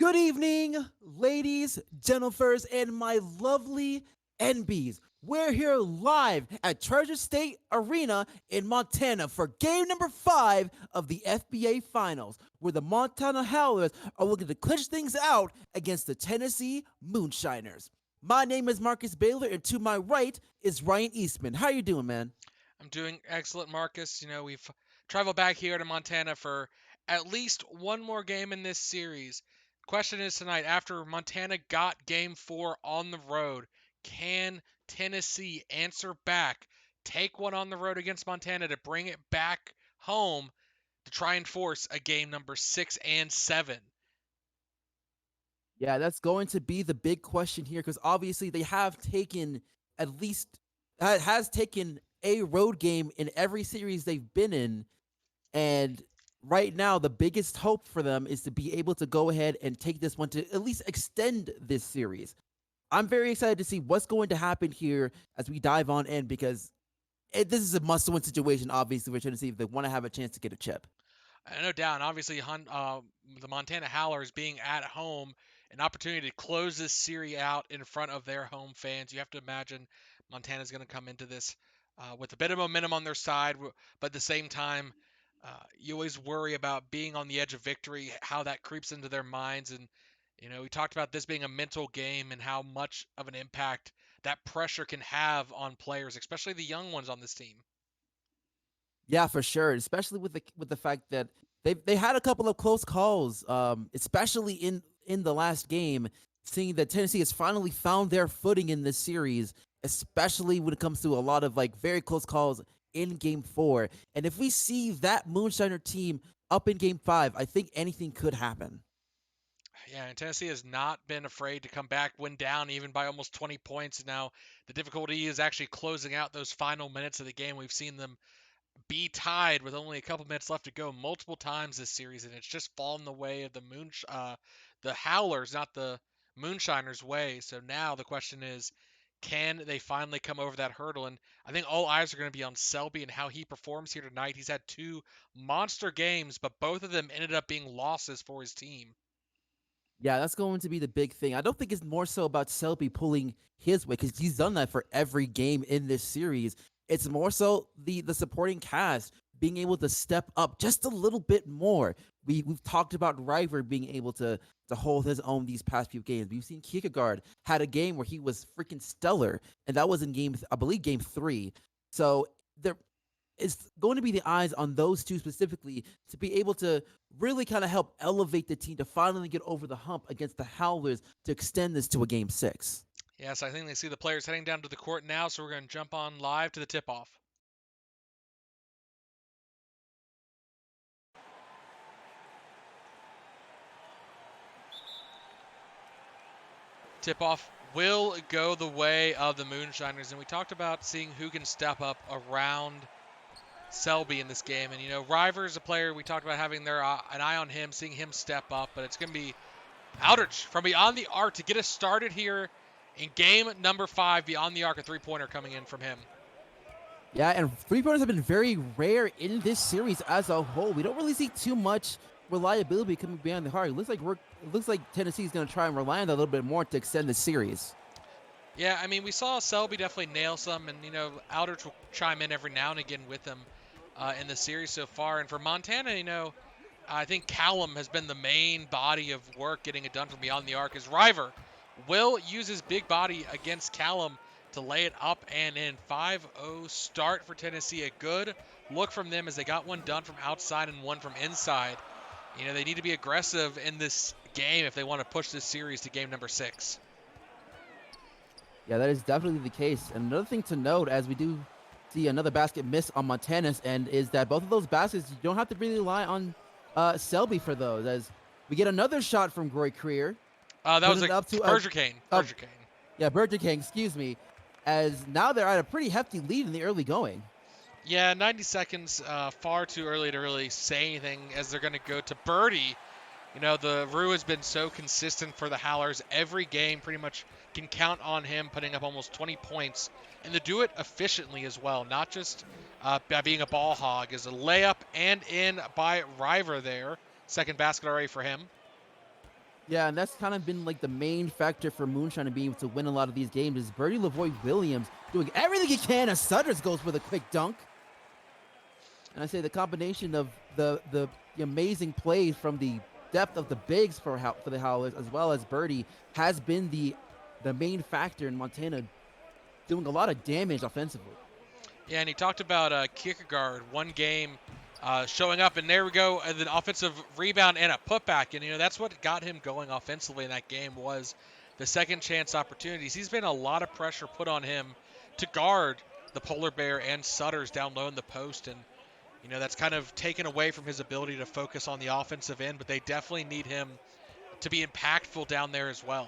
Good evening, ladies, gentlefers, and my lovely NBs. We're here live at Treasure State Arena in Montana for game number 5 of the FBA Finals, where the Montana Howlers are looking to clinch things out against the Tennessee Moonshiners. My name is Marcus Baylor, and to my right is Ryan Eastman. How you doing, man? I'm doing excellent, Marcus. We've traveled back here to Montana for at least one more game in this series. Question is tonight, after Montana got game 4 on the road, can Tennessee answer back, take one on the road against Montana to bring it back home to try and force a game number 6 and 7? Yeah, that's going to be the big question here because obviously they have taken at least has taken a road game in every series they've been in, and right now the biggest hope for them is to be able to go ahead and take this one to at least extend this series. I'm very excited to see what's going to happen here as we dive on in because this is a must-win situation. Obviously, we're trying to see if they want to have a chance to get a chip. No doubt. And obviously, the Montana Howlers being at home, an opportunity to close this series out in front of their home fans. You have to imagine Montana's going to come into this with a bit of momentum on their side, but at the same time, you always worry about being on the edge of victory, how that creeps into their minds. And, we talked about this being a mental game and how much of an impact that pressure can have on players, especially the young ones on this team. Yeah, for sure. Especially with the fact that they had a couple of close calls, especially in the last game. Seeing that Tennessee has finally found their footing in this series, especially when it comes to a lot of like very close calls in Game 4. And if we see that Moonshiner team up in Game 5, I think anything could happen. Yeah, and Tennessee has not been afraid to come back, win down even by almost 20 points. Now, the difficulty is actually closing out those final minutes of the game. We've seen them be tied with only a couple minutes left to go multiple times this series, and it's just fallen the way of the Howlers, not the Moonshiners' way. So now the question is, can they finally come over that hurdle? And I think all eyes are going to be on Selby and how he performs here tonight. He's had two monster games, but both of them ended up being losses for his team. Yeah, that's going to be the big thing. I don't think it's more so about Selby pulling his weight because he's done that for every game in this series. It's more so the supporting cast being able to step up just a little bit more. We've talked about River being able to hold his own these past few games. We've seen Kierkegaard had a game where he was freaking stellar, and that was in I believe game 3. So there it's going to be the eyes on those two specifically to be able to really kind of help elevate the team to finally get over the hump against the Howlers to extend this to a game 6. Yes, I think they see the players heading down to the court now, so we're going to jump on live to the tip-off. Tip-off will go the way of the Moonshiners, and we talked about seeing who can step up around Selby in this game. And River is a player we talked about having an eye on him, seeing him step up, but it's going to be Aldridge from beyond the arc to get us started here in game number 5. Beyond the arc, a three-pointer coming in from him. Yeah, and three pointers have been very rare in this series as a whole. We don't really see too much reliability coming beyond the arc. It looks like Tennessee's going to try and rely on that a little bit more to extend the series. Yeah, I mean, we saw Selby definitely nail some, and Aldridge will chime in every now and again with him in the series so far. And for Montana, I think Callum has been the main body of work getting it done from beyond the arc. As River will use his big body against Callum to lay it up and in. 5-0 start for Tennessee. A good look from them as they got one done from outside and one from inside. They need to be aggressive in this game if they want to push this series to game number 6. Yeah, that is definitely the case. And another thing to note, as we do see another basket miss on Montana's end, is that both of those baskets, you don't have to really rely on Selby for those. As we get another shot from Groy Creer. That was up to Berger Kane. Yeah, Berger King, excuse me. As now they're at a pretty hefty lead in the early going. Yeah, 90 seconds, far too early to really say anything as they're going to go to Birdie. The Rue has been so consistent for the Howlers. Every game pretty much can count on him putting up almost 20 points and to do it efficiently as well, not just by being a ball hog. Is a layup and in by River there. Second basket already for him. Yeah, and that's kind of been like the main factor for Moonshine and being able to win a lot of these games is Bertie Lavoy Williams doing everything he can as Sutters goes with a quick dunk. And I say the combination of the amazing plays from the depth of the bigs for the Howlers as well as Birdie has been the main factor in Montana doing a lot of damage offensively. Yeah, and he talked about Kierkegaard one game showing up, and there we go, an offensive rebound and a putback, and that's what got him going offensively in that game was the second chance opportunities. He's been a lot of pressure put on him to guard the Polar Bear and Sutters down low in the post, and that's kind of taken away from his ability to focus on the offensive end, but they definitely need him to be impactful down there as well.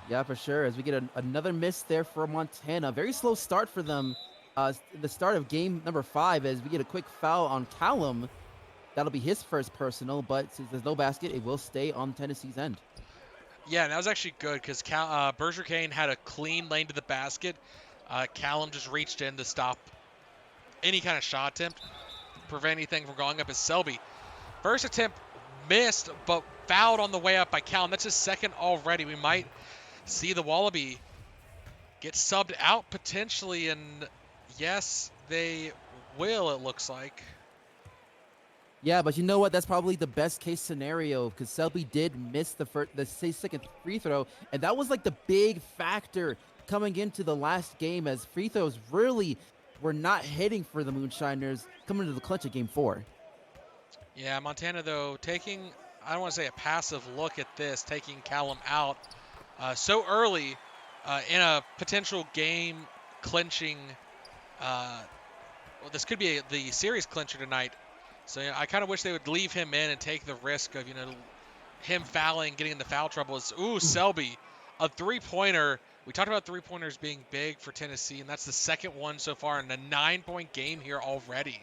Yeah, for sure. As we get another miss there for Montana. Very slow start for them. The start of game number 5 as we get a quick foul on Callum. That'll be his first personal, but since there's no basket, it will stay on Tennessee's end. Yeah, and that was actually good because Berger Kane had a clean lane to the basket. Callum just reached in to stop any kind of shot attempt, prevent anything from going up as Selby. First attempt missed, but fouled on the way up by Callum. That's his second already. We might see the Wallaby get subbed out potentially, and yes, they will, it looks like. Yeah, but you know what? That's probably the best case scenario because Selby did miss the second free throw, and that was like the big factor coming into the last game as free throws really were not hitting for the Moonshiners coming to the clutch of game 4. Yeah, Montana, though, taking, I don't want to say a passive look at this, taking Callum out so early in a potential game clinching, well, this could be the series clincher tonight. So I kind of wish they would leave him in and take the risk of, him fouling, getting into foul trouble. Ooh, Selby, a three-pointer. We talked about three-pointers being big for Tennessee, and that's the second one so far in a 9-point game here already.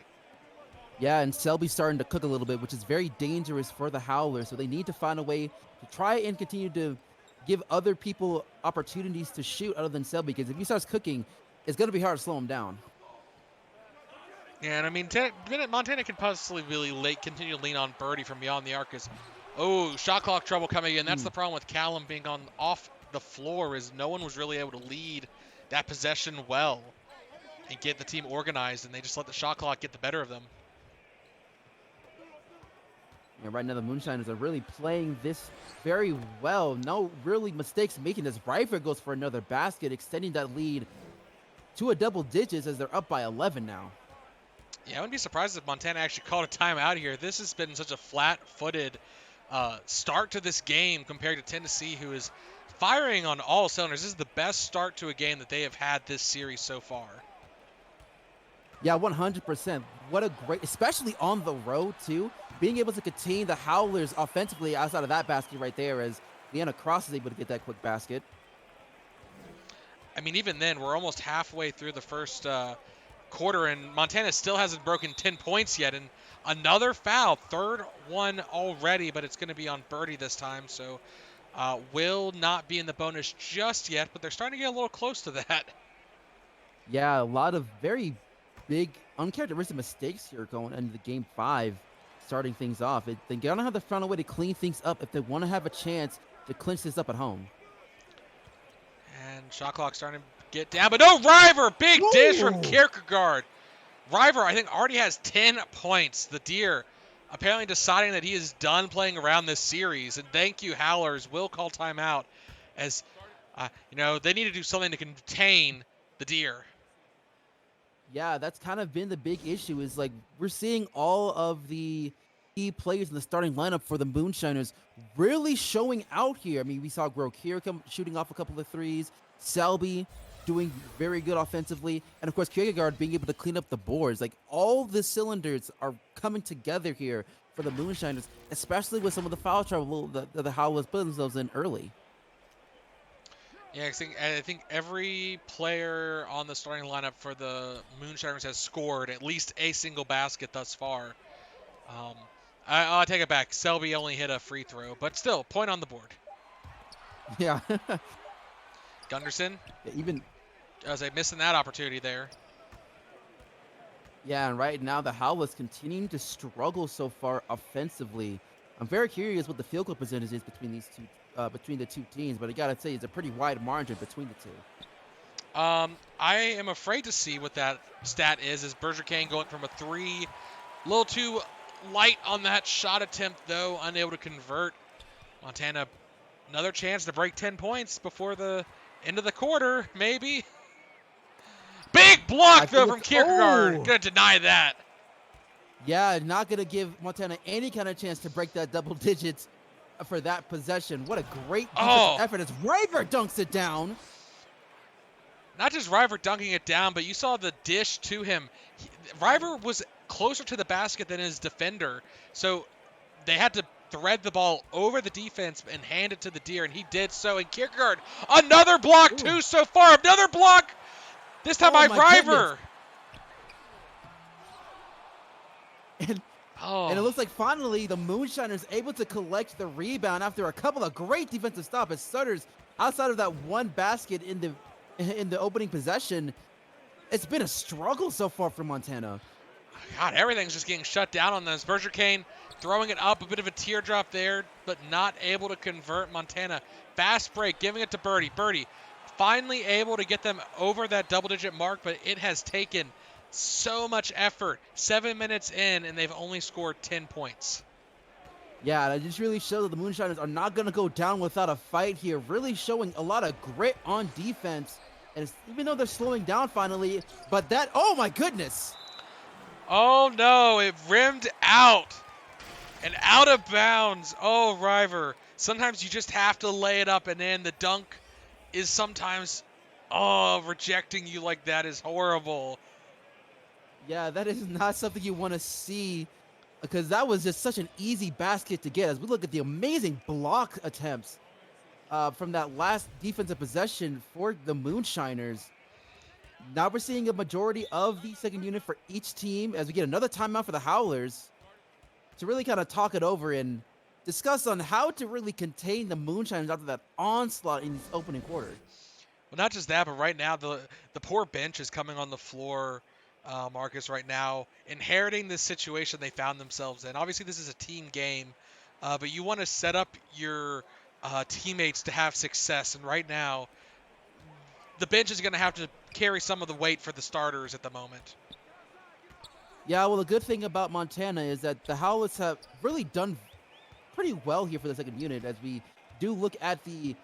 Yeah, and Selby's starting to cook a little bit, which is very dangerous for the Howlers. So they need to find a way to try and continue to give other people opportunities to shoot other than Selby, because if he starts cooking, it's going to be hard to slow him down. Yeah, and I mean, Montana can possibly really continue to lean on Birdie from beyond the arc. Shot clock trouble coming in. That's the problem with Callum being off the floor is no one was really able to lead that possession well and get the team organized, and they just let the shot clock get the better of them. Yeah, right now the Moonshiners are really playing this very well. No really mistakes making this. River goes for another basket, extending that lead to a double digits as they're up by 11 now. Yeah, I wouldn't be surprised if Montana actually called a timeout here. This has been such a flat-footed start to this game compared to Tennessee, who is firing on all cylinders. This is the best start to a game that they have had this series so far. Yeah, 100%. What a great, especially on the road, too. Being able to contain the Howlers offensively outside of that basket right there as Leanna Cross is able to get that quick basket. I mean, even then, we're almost halfway through the first quarter, and Montana still hasn't broken 10 points yet. And another foul, third one already, but it's going to be on Birdie this time. So will not be in the bonus just yet, but they're starting to get a little close to that. Yeah, a lot of very big, uncharacteristic mistakes here going into the game 5, starting things off. They're going to have to find a way to clean things up if they want to have a chance to clinch this up at home. And shot clock starting to get down, but no, River, big dish from Kierkegaard. River, I think, already has 10 points. The Deer apparently deciding that he is done playing around this series. And thank you, Howlers. Will call timeout as, they need to do something to contain the Deer. Yeah, that's kind of been the big issue is like we're seeing all of the key players in the starting lineup for the Moonshiners really showing out here. I mean, we saw Grokir shooting off a couple of threes, Selby doing very good offensively, and of course Kierkegaard being able to clean up the boards. Like all the cylinders are coming together here for the Moonshiners, especially with some of the foul trouble that the Howlers put themselves in early. Yeah, I think every player on the starting lineup for the Moonshiners has scored at least a single basket thus far. I'll take it back. Selby only hit a free throw, but still, point on the board. Yeah. Gunderson, even as they missing that opportunity there. Yeah, and right now the Howlers continuing to struggle so far offensively. I'm very curious what the field goal percentage is between the two teams, but I gotta say it's a pretty wide margin between the two. I am afraid to see what that stat is. Is Berger Kane going from a 3, a little too light on that shot attempt, though, unable to convert. Montana, another chance to break 10 points before the end of the quarter, maybe. Big block, though, from Kierkegaard. Gonna deny that. Yeah, not gonna give Montana any kind of chance to break that double digits for that possession. What a great defensive effort as River dunks it down. Not just River dunking it down, but you saw the dish to him. River was closer to the basket than his defender, so they had to thread the ball over the defense and hand it to the Deer, and he did so. And Kierkegaard, another block too so far. Another block. This time by River. And it looks like finally the Moonshiners able to collect the rebound after a couple of great defensive stops as Sutters, outside of that one basket in the opening possession, it's been a struggle so far for Montana. God, everything's just getting shut down on this. Berger Kane throwing it up, a bit of a teardrop there, but not able to convert. Montana, fast break, giving it to Birdie. Birdie finally able to get them over that double-digit mark, but it has taken so much effort. 7 minutes in, and they've only scored 10 points. Yeah, that just really shows that the Moonshiners are not going to go down without a fight here, really showing a lot of grit on defense. And even though they're slowing down finally, but that, oh my goodness. Oh no, it rimmed out and out of bounds. Oh, River. Sometimes you just have to lay it up and in. The dunk is sometimes, rejecting you like that is horrible. Yeah, that is not something you want to see, because that was just such an easy basket to get. As we look at the amazing block attempts from that last defensive possession for the Moonshiners. Now we're seeing a majority of the second unit for each team as we get another timeout for the Howlers to really kind of talk it over and discuss on how to really contain the Moonshiners after that onslaught in this opening quarter. Well, not just that, but right now the poor bench is coming on the floor, Marcus, right now, inheriting this situation they found themselves in. Obviously, this is a team game, but you want to set up your teammates to have success. And right now, the bench is going to have to carry some of the weight for the starters at the moment. Yeah, well, the good thing about Montana is that the Howlers have really done pretty well here for the second unit, as we do look at the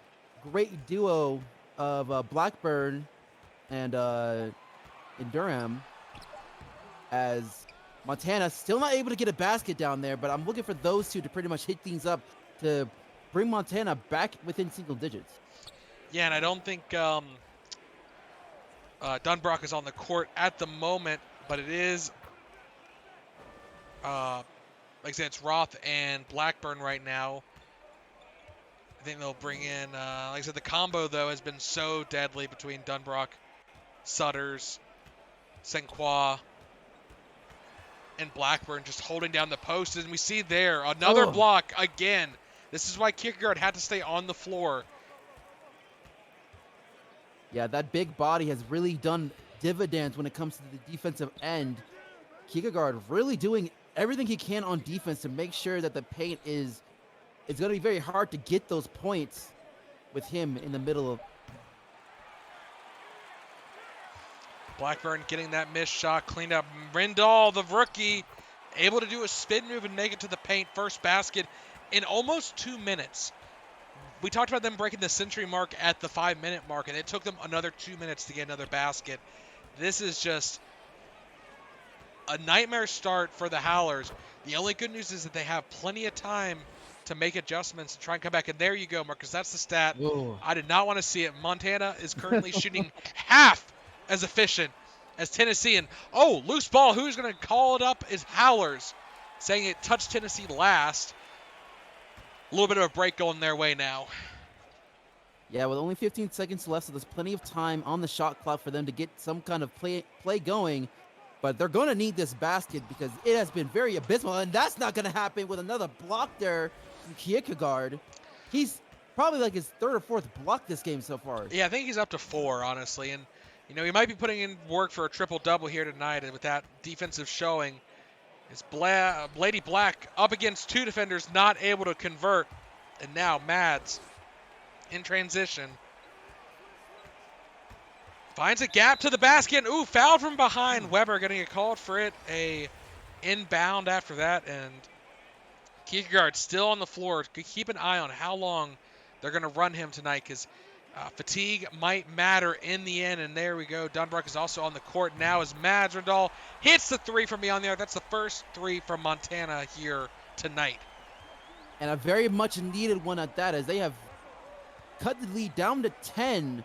great duo of Blackburn and Durham, as Montana still not able to get a basket down there, but I'm looking for those two to pretty much hit things up to bring Montana back within single digits. Yeah, and I don't think Dunbrock is on the court at the moment, but it is, like I said, it's Roth and Blackburn right now. I think they'll bring in, like I said, the combo, though, has been so deadly between Dunbrock, Sutters, Senqua, and Blackburn just holding down the post. And we see there another block again. This is why Kierkegaard had to stay on the floor. Yeah, that big body has really done dividends when it comes to the defensive end. Kierkegaard really doing everything he can on defense to make sure that the paint is it's going to be very hard to get those points with him in the middle of. Blackburn getting that missed shot cleaned up. Rindall, the rookie, able to do a spin move and make it to the paint. First basket in almost 2 minutes. We talked about them breaking the century mark at the 5-minute mark, and it took them another 2 minutes to get another basket. This is just a nightmare start for the Howlers. The only good news is that they have plenty of time to make adjustments and try and come back. And there you go, Marcus. That's the stat. Whoa. I did not want to see it. Montana is currently shooting half as efficient as Tennessee. And, loose ball. Who's going to call it up is Howlers, saying it touched Tennessee last. A little bit of a break going their way now. Yeah, with only 15 seconds left, so there's plenty of time on the shot clock for them to get some kind of play going. But they're going to need this basket because it has been very abysmal, and that's not going to happen with another block there from Kierkegaard. He's probably like his third or fourth block this game so far. Yeah, I think he's up to 4, honestly. And, he might be putting in work for a triple-double here tonight with that defensive showing. It's Lady Black up against two defenders, not able to convert. And now Mads in transition. Finds a gap to the basket. Ooh, fouled from behind. Weber getting a called for it. A inbound after that. And Kierkegaard still on the floor. Keep an eye on how long they're going to run him tonight because fatigue might matter in the end. And there we go. Dunbrook is also on the court now as Mads Randall hits the three from beyond the arc. That's the first three from Montana here tonight. And a very much needed one at that, as they have cut the lead down to 10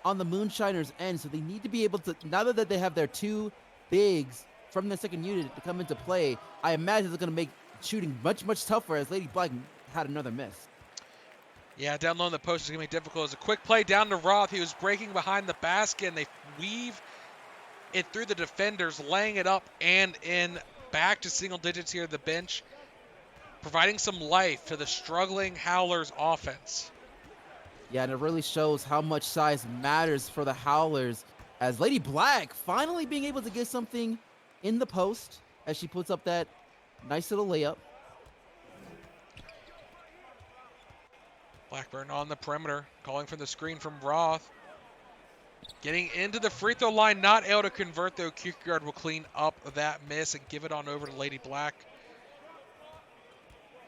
on the Moonshiners' end. So they need to be able to, now that they have their two bigs from the second unit to come into play, I imagine it's going to make shooting much, much tougher, as Lady Black had another miss. Yeah, down low in the post is going to be difficult. It's a quick play down to Roth. He was breaking behind the basket, and they weave it through the defenders, laying it up and in. Back to single digits here at the bench, providing some life to the struggling Howlers offense. Yeah, and it really shows how much size matters for the Howlers, as Lady Black finally being able to get something in the post as she puts up that nice little layup. Blackburn on the perimeter, calling for the screen from Roth. Getting into the free throw line, not able to convert though. Kierkegaard will clean up that miss and give it on over to Lady Black.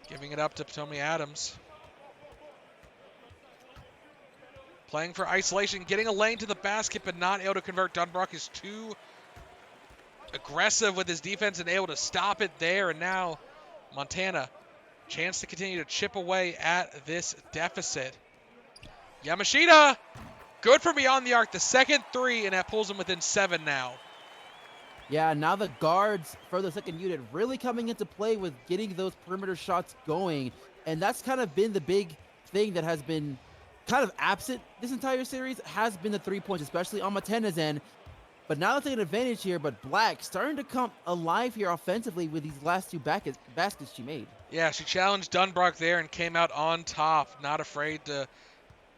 Giving it up to Potomac Adams. Playing for isolation, getting a lane to the basket, but not able to convert. Dunbrook is too aggressive with his defense and able to stop it there. And now Montana, chance to continue to chip away at this deficit. Yamashita, good for beyond the arc. The second three, and that pulls him within 7 now. Yeah, now the guards for the second unit really coming into play with getting those perimeter shots going. And that's kind of been the big thing that has been kind of absent this entire series, has been the 3 points, especially on Montana's end. But now they're taking advantage here, but Black starting to come alive here offensively with these last two baskets she made. Yeah, she challenged Dunbrook there and came out on top, not afraid to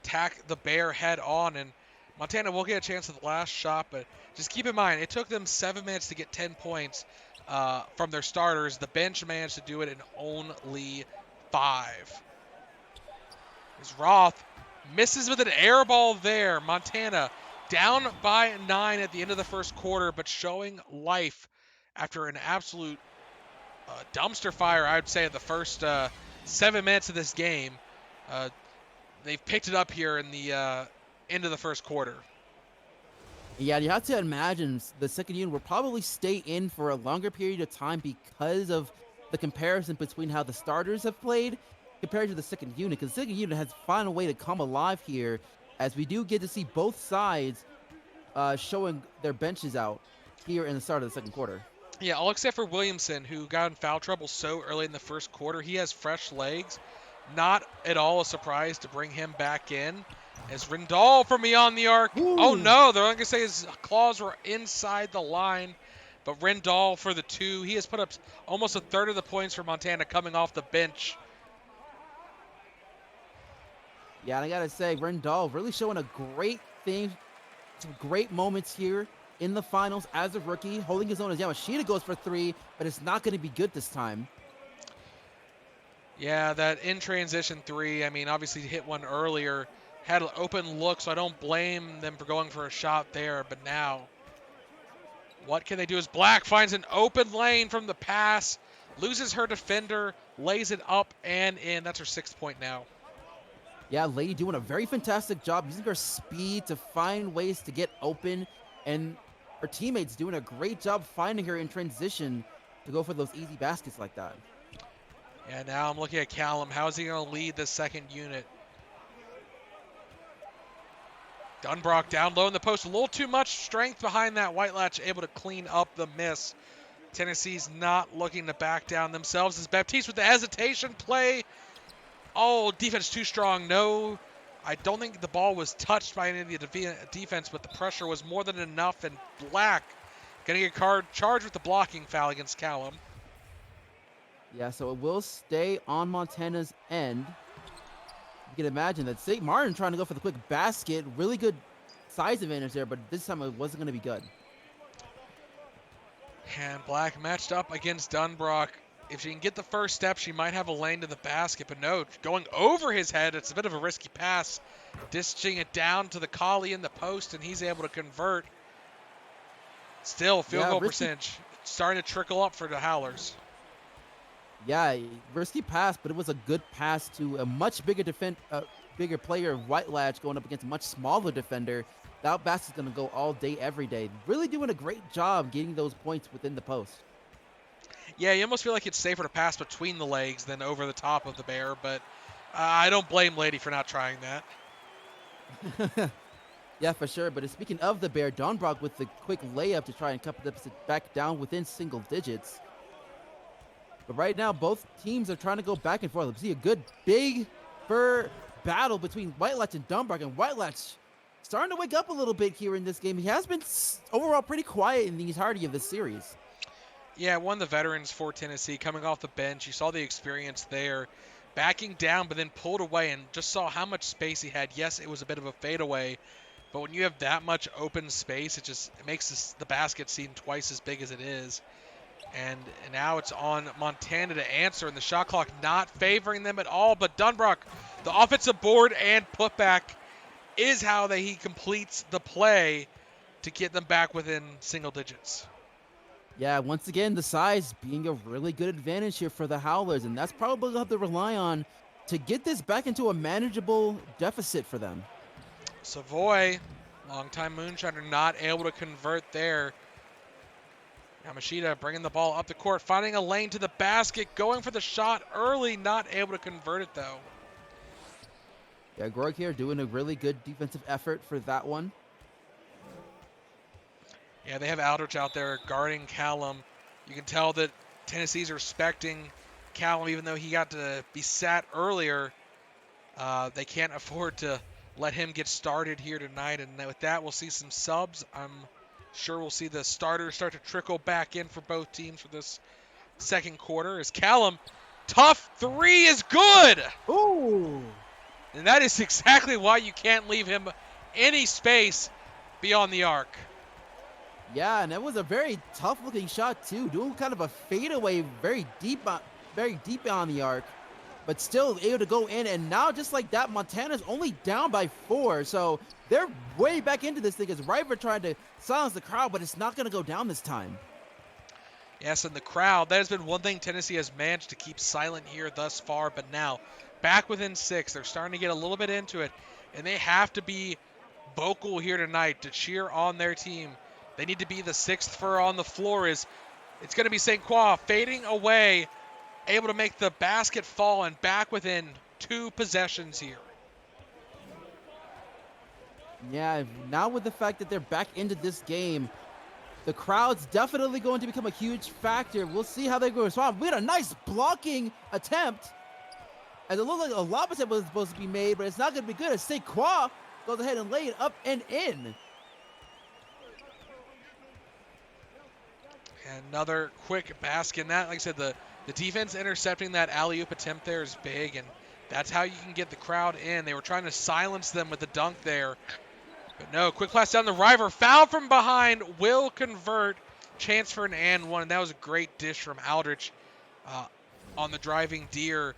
tack the bear head on. And Montana will get a chance at the last shot, but just keep in mind, it took them 7 minutes to get 10 points from their starters. The bench managed to do it in only 5. As Roth misses with an air ball there. Montana down by 9 at the end of the first quarter, but showing life after an absolute dumpster fire, I would say, at the first 7 minutes of this game. They've picked it up here in the end of the first quarter. Yeah, you have to imagine the second unit will probably stay in for a longer period of time because of the comparison between how the starters have played compared to the second unit, because the second unit has found a way to come alive here, as we do get to see both sides showing their benches out here in the start of the second quarter. Yeah, all except for Williamson, who got in foul trouble so early in the first quarter. He has fresh legs. Not at all a surprise to bring him back in. As Rindal from beyond the arc. Ooh. Oh no, they're going to say his claws were inside the line. But Rindal for the 2. He has put up almost a third of the points for Montana coming off the bench. Yeah, and I gotta say, Rindal really showing a great thing, some great moments here in the finals as a rookie, holding his own as Yamashita goes for 3, but it's not going to be good this time. Yeah, that in transition 3, I mean, obviously he hit one earlier, had an open look, so I don't blame them for going for a shot there, but now what can they do as Black finds an open lane from the pass, loses her defender, lays it up and in. That's her 6th point now. Yeah, Lady doing a very fantastic job using her speed to find ways to get open, and her teammates doing a great job finding her in transition to go for those easy baskets like that. Yeah, now I'm looking at Callum. How is he going to lead the second unit? Dunbrook down low in the post. A little too much strength behind that white latch, able to clean up the miss. Tennessee's not looking to back down themselves as Baptiste with the hesitation play. Oh, defense too strong. No, I don't think the ball was touched by any of the defense, but the pressure was more than enough, and Black going to get charged with the blocking foul against Callum. Yeah, so it will stay on Montana's end. You can imagine that St. Martin trying to go for the quick basket. Really good size advantage there, but this time it wasn't going to be good. And Black matched up against Dunbrock. If she can get the first step, she might have a lane to the basket, but no, going over his head, it's a bit of a risky pass. Dishing it down to the collie in the post, and he's able to convert. Still, field Yeah, goal risky. percentage starting to trickle up for the Howlers. Yeah, risky pass, but it was a good pass to a much bigger bigger player, White Latch, going up against a much smaller defender. That basket's gonna go all day, every day. Really doing a great job getting those points within the post. Yeah, you almost feel like it's safer to pass between the legs than over the top of the bear, but I don't blame Lady for not trying that. Yeah, for sure. But speaking of the bear, Donbrock with the quick layup to try and cut the deficit back down within single digits. But right now, both teams are trying to go back and forth. We see a good big fur battle between White Latch and Donbrock, and White Latch starting to wake up a little bit here in this game. He has been overall pretty quiet in the entirety of this series. Yeah, one of the veterans for Tennessee coming off the bench. You saw the experience there. Backing down, but then pulled away and just saw how much space he had. Yes, it was a bit of a fadeaway, but when you have that much open space, it makes the basket seem twice as big as it is. And now it's on Montana to answer, and the shot clock not favoring them at all. But Dunbrock, the offensive board and putback is how he completes the play to get them back within single digits. Yeah, once again, the size being a really good advantage here for the Howlers, and that's probably what they'll have to rely on to get this back into a manageable deficit for them. Savoy, longtime moonshiner, not able to convert there. Yamashita bringing the ball up the court, finding a lane to the basket, going for the shot early, not able to convert it though. Yeah, Gorg here doing a really good defensive effort for that one. Yeah, they have Aldrich out there guarding Callum. You can tell that Tennessee's respecting Callum, even though he got to be sat earlier. They can't afford to let him get started here tonight, and with that, we'll see some subs. I'm sure we'll see the starters start to trickle back in for both teams for this second quarter. As Callum, tough three is good! Ooh! And that is exactly why you can't leave him any space beyond the arc. Yeah, and it was a very tough-looking shot too, doing kind of a fadeaway, very deep on the arc, but still able to go in. And now, just like that, Montana's only down by 4, so they're way back into this thing. As River trying to silence the crowd, but it's not going to go down this time. Yes, and the crowd, that has been one thing Tennessee has managed to keep silent here thus far, but now back within 6, they're starting to get a little bit into it, and they have to be vocal here tonight to cheer on their team. They need to be the 6th fur on the floor. It's going to be St. Croix fading away, able to make the basket fall, and back within 2 possessions here. Yeah, now with the fact that they're back into this game, the crowd's definitely going to become a huge factor. We'll see how they go respond. We had a nice blocking attempt, as it looked like a lob attempt was supposed to be made, but it's not going to be good as St. Croix goes ahead and lay it up and in. And another quick basket. And that, like I said, the defense intercepting that alley-oop attempt there is big, and that's how you can get the crowd in. They were trying to silence them with the dunk there. But no, quick pass down the River. Foul from behind. Will convert. Chance for an and one. And that was a great dish from Aldrich on the driving deer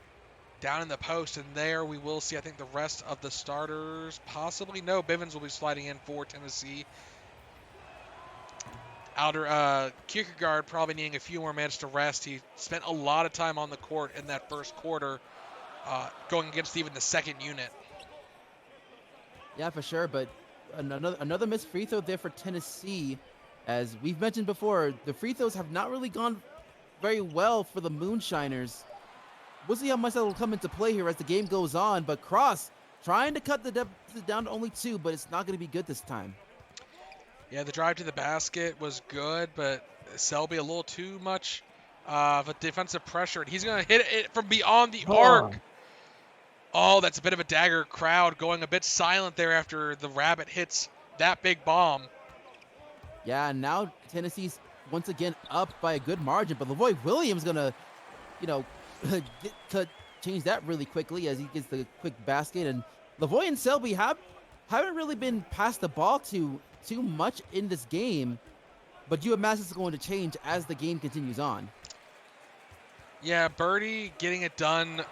down in the post. And there we will see, I think, the rest of the starters. Possibly. No, Bivens will be sliding in for Tennessee. Kierkegaard probably needing a few more minutes to rest. He spent a lot of time on the court in that first quarter, going against even the second unit. Yeah, for sure. But another missed free throw there for Tennessee. As we've mentioned before, the free throws have not really gone very well for the Moonshiners. We'll see how much that will come into play here as the game goes on. But Cross trying to cut the deficit down to only 2, but it's not going to be good this time. Yeah, the drive to the basket was good, but Selby a little too much of a defensive pressure. And he's going to hit it from beyond the arc. Oh, that's a bit of a dagger. Crowd going a bit silent there after the Rabbit hits that big bomb. Yeah, and now Tennessee's once again up by a good margin, but Lavoy Williams going to, get to change that really quickly as he gets the quick basket. And Lavoy and Selby haven't really been passed the ball too much in this game. But you imagine it's going to change as the game continues on. Yeah, Birdie getting it done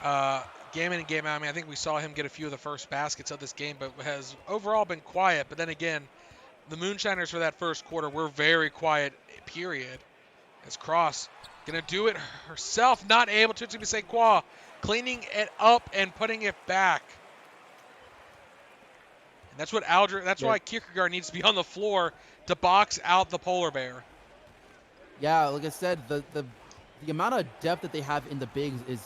game in and game out. I mean, I think we saw him get a few of the first baskets of this game, but has overall been quiet. But then again, the Moonshiners for that first quarter were very quiet, period. As Cross going to do it herself, not able to. It's going to be Saquon cleaning it up and putting it back. And that's what that's why Kierkegaard needs to be on the floor to box out the polar bear. Yeah, like I said, the amount of depth that they have in the bigs is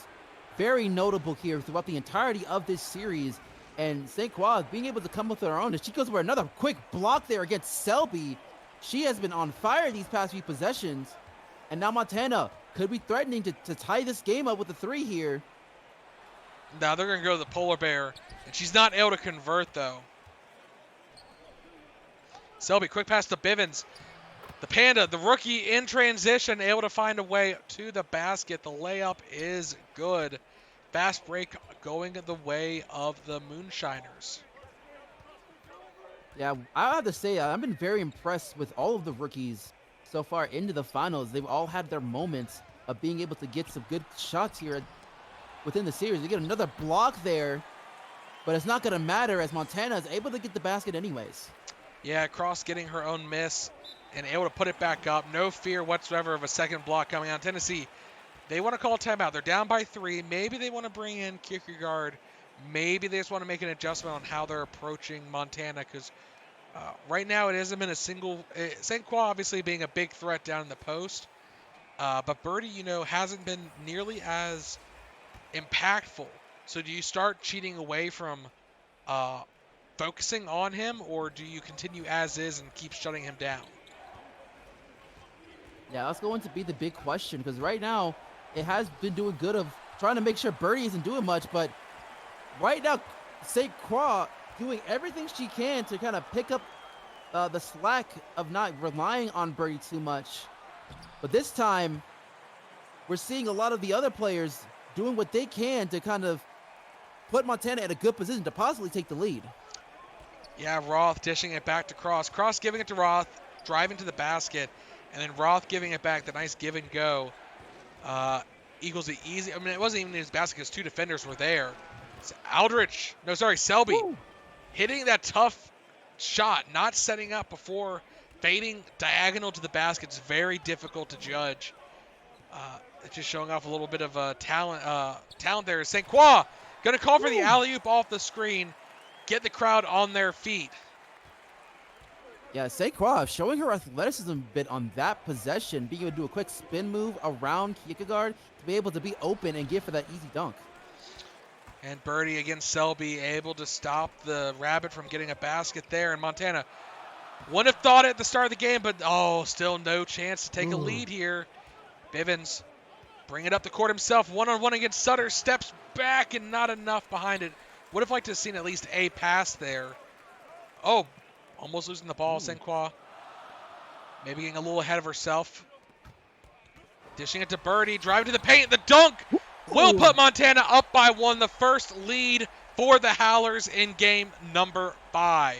very notable here throughout the entirety of this series. And St. Croix being able to come with her own. And she goes for another quick block there against Selby. She has been on fire these past few possessions. And now Montana could be threatening to tie this game up with a 3 here. Now they're going to go to the polar bear. And she's not able to convert, though. Selby, quick pass to Bivens. The Panda, the rookie in transition, able to find a way to the basket. The layup is good. Fast break going the way of the Moonshiners. Yeah, I have to say, I've been very impressed with all of the rookies so far into the finals. They've all had their moments of being able to get some good shots here within the series. They get another block there, but it's not going to matter as Montana is able to get the basket anyways. Yeah, Cross getting her own miss and able to put it back up. No fear whatsoever of a second block coming out. Tennessee, they want to call a timeout. They're down by 3. Maybe they want to bring in Kierkegaard. Maybe they just want to make an adjustment on how they're approaching Montana because right now it hasn't been a single – St. Croix obviously being a big threat down in the post. But Birdie, hasn't been nearly as impactful. So do you start cheating away from focusing on him, or do you continue as is and keep shutting him down? Yeah, that's going to be the big question because right now it has been doing good of trying to make sure Birdie isn't doing much, but right now St. Croix doing everything she can to kind of pick up the slack of not relying on Birdie too much. But this time we're seeing a lot of the other players doing what they can to kind of put Montana in a good position to possibly take the lead. Yeah, Roth dishing it back to Cross. Cross giving it to Roth, driving to the basket, and then Roth giving it back. The nice give and go equals the easy. I mean, it wasn't even his basket because 2 defenders were there. Selby Woo! hitting that tough shot, not setting up before fading diagonal to the basket. It's very difficult to judge. It's just showing off a little bit of talent there. St. Croix going to call for the alley-oop off the screen. Get the crowd on their feet. Yeah, St. Croix showing her athleticism a bit on that possession, being able to do a quick spin move around Kierkegaard to be able to be open and get for that easy dunk. And Birdie against Selby able to stop the Rabbit from getting a basket there. And Montana wouldn't have thought it at the start of the game, but still no chance to take a lead here. Bivens bring it up the court himself. One-on-one against Sutter. Steps back and not enough behind it. Would have liked to have seen at least a pass there. Oh, almost losing the ball, St. Croix. Maybe getting a little ahead of herself. Dishing it to Birdie. Drive to the paint. The dunk will put Montana up by 1. The first lead for the Howlers in game number 5.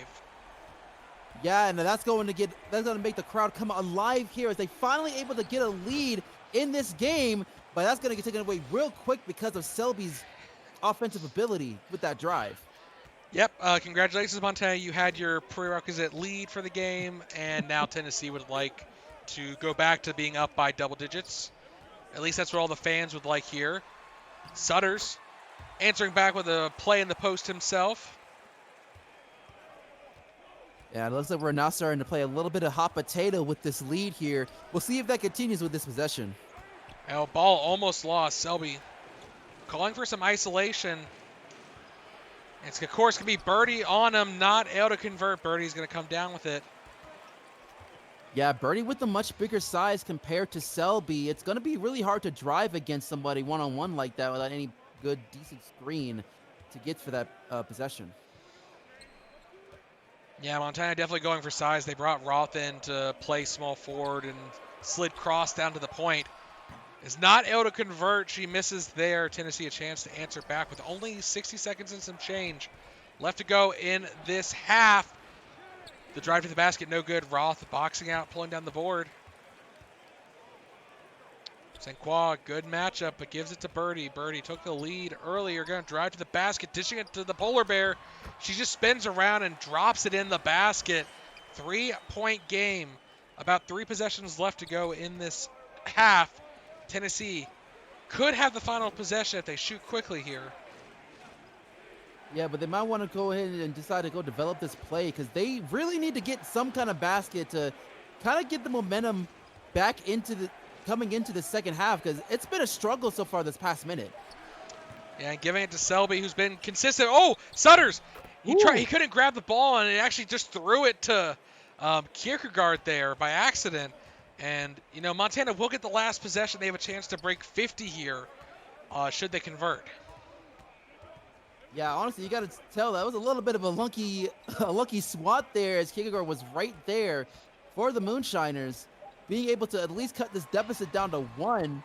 Yeah, and that's going to make the crowd come alive here as they finally able to get a lead in this game. But that's going to get taken away real quick because of Selby's offensive ability with that drive. Yep, congratulations, Montana. You had your prerequisite lead for the game, and now Tennessee would like to go back to being up by double digits. At least that's what all the fans would like here. Sutters answering back with a play in the post himself. Yeah, it looks like we're now starting to play a little bit of hot potato with this lead here. We'll see if that continues with this possession. Ball almost lost. Selby calling for some isolation. It's, of course, going to be Birdie on him, not able to convert. Birdie's going to come down with it. Yeah, Birdie with a much bigger size compared to Selby. It's going to be really hard to drive against somebody one-on-one like that without any good, decent screen to get for that possession. Yeah, Montana definitely going for size. They brought Roth in to play small forward and slid Cross down to the point. Is not able to convert. She misses there. Tennessee a chance to answer back with only 60 seconds and some change left to go in this half. The drive to the basket, no good. Roth boxing out, pulling down the board. St. Croix, good matchup, but gives it to Birdie. Birdie took the lead earlier, going to drive to the basket, dishing it to the polar bear. She just spins around and drops it in the basket. 3-point game. About 3 possessions left to go in this half. Tennessee could have the final possession if they shoot quickly here. Yeah, but they might want to go ahead and decide to go develop this play because they really need to get some kind of basket to kind of get the momentum back into the coming into the second half because it's been a struggle so far this past minute. Yeah, and giving it to Selby, who's been consistent. Oh, Sutters! He couldn't grab the ball, and it actually just threw it to Kierkegaard there by accident. And, you know, Montana will get the last possession. They have a chance to break 50 here should they convert. Yeah, honestly, you got to tell that was a little bit of a lucky swat there as Kierkegaard was right there for the Moonshiners, being able to at least cut this deficit down to 1.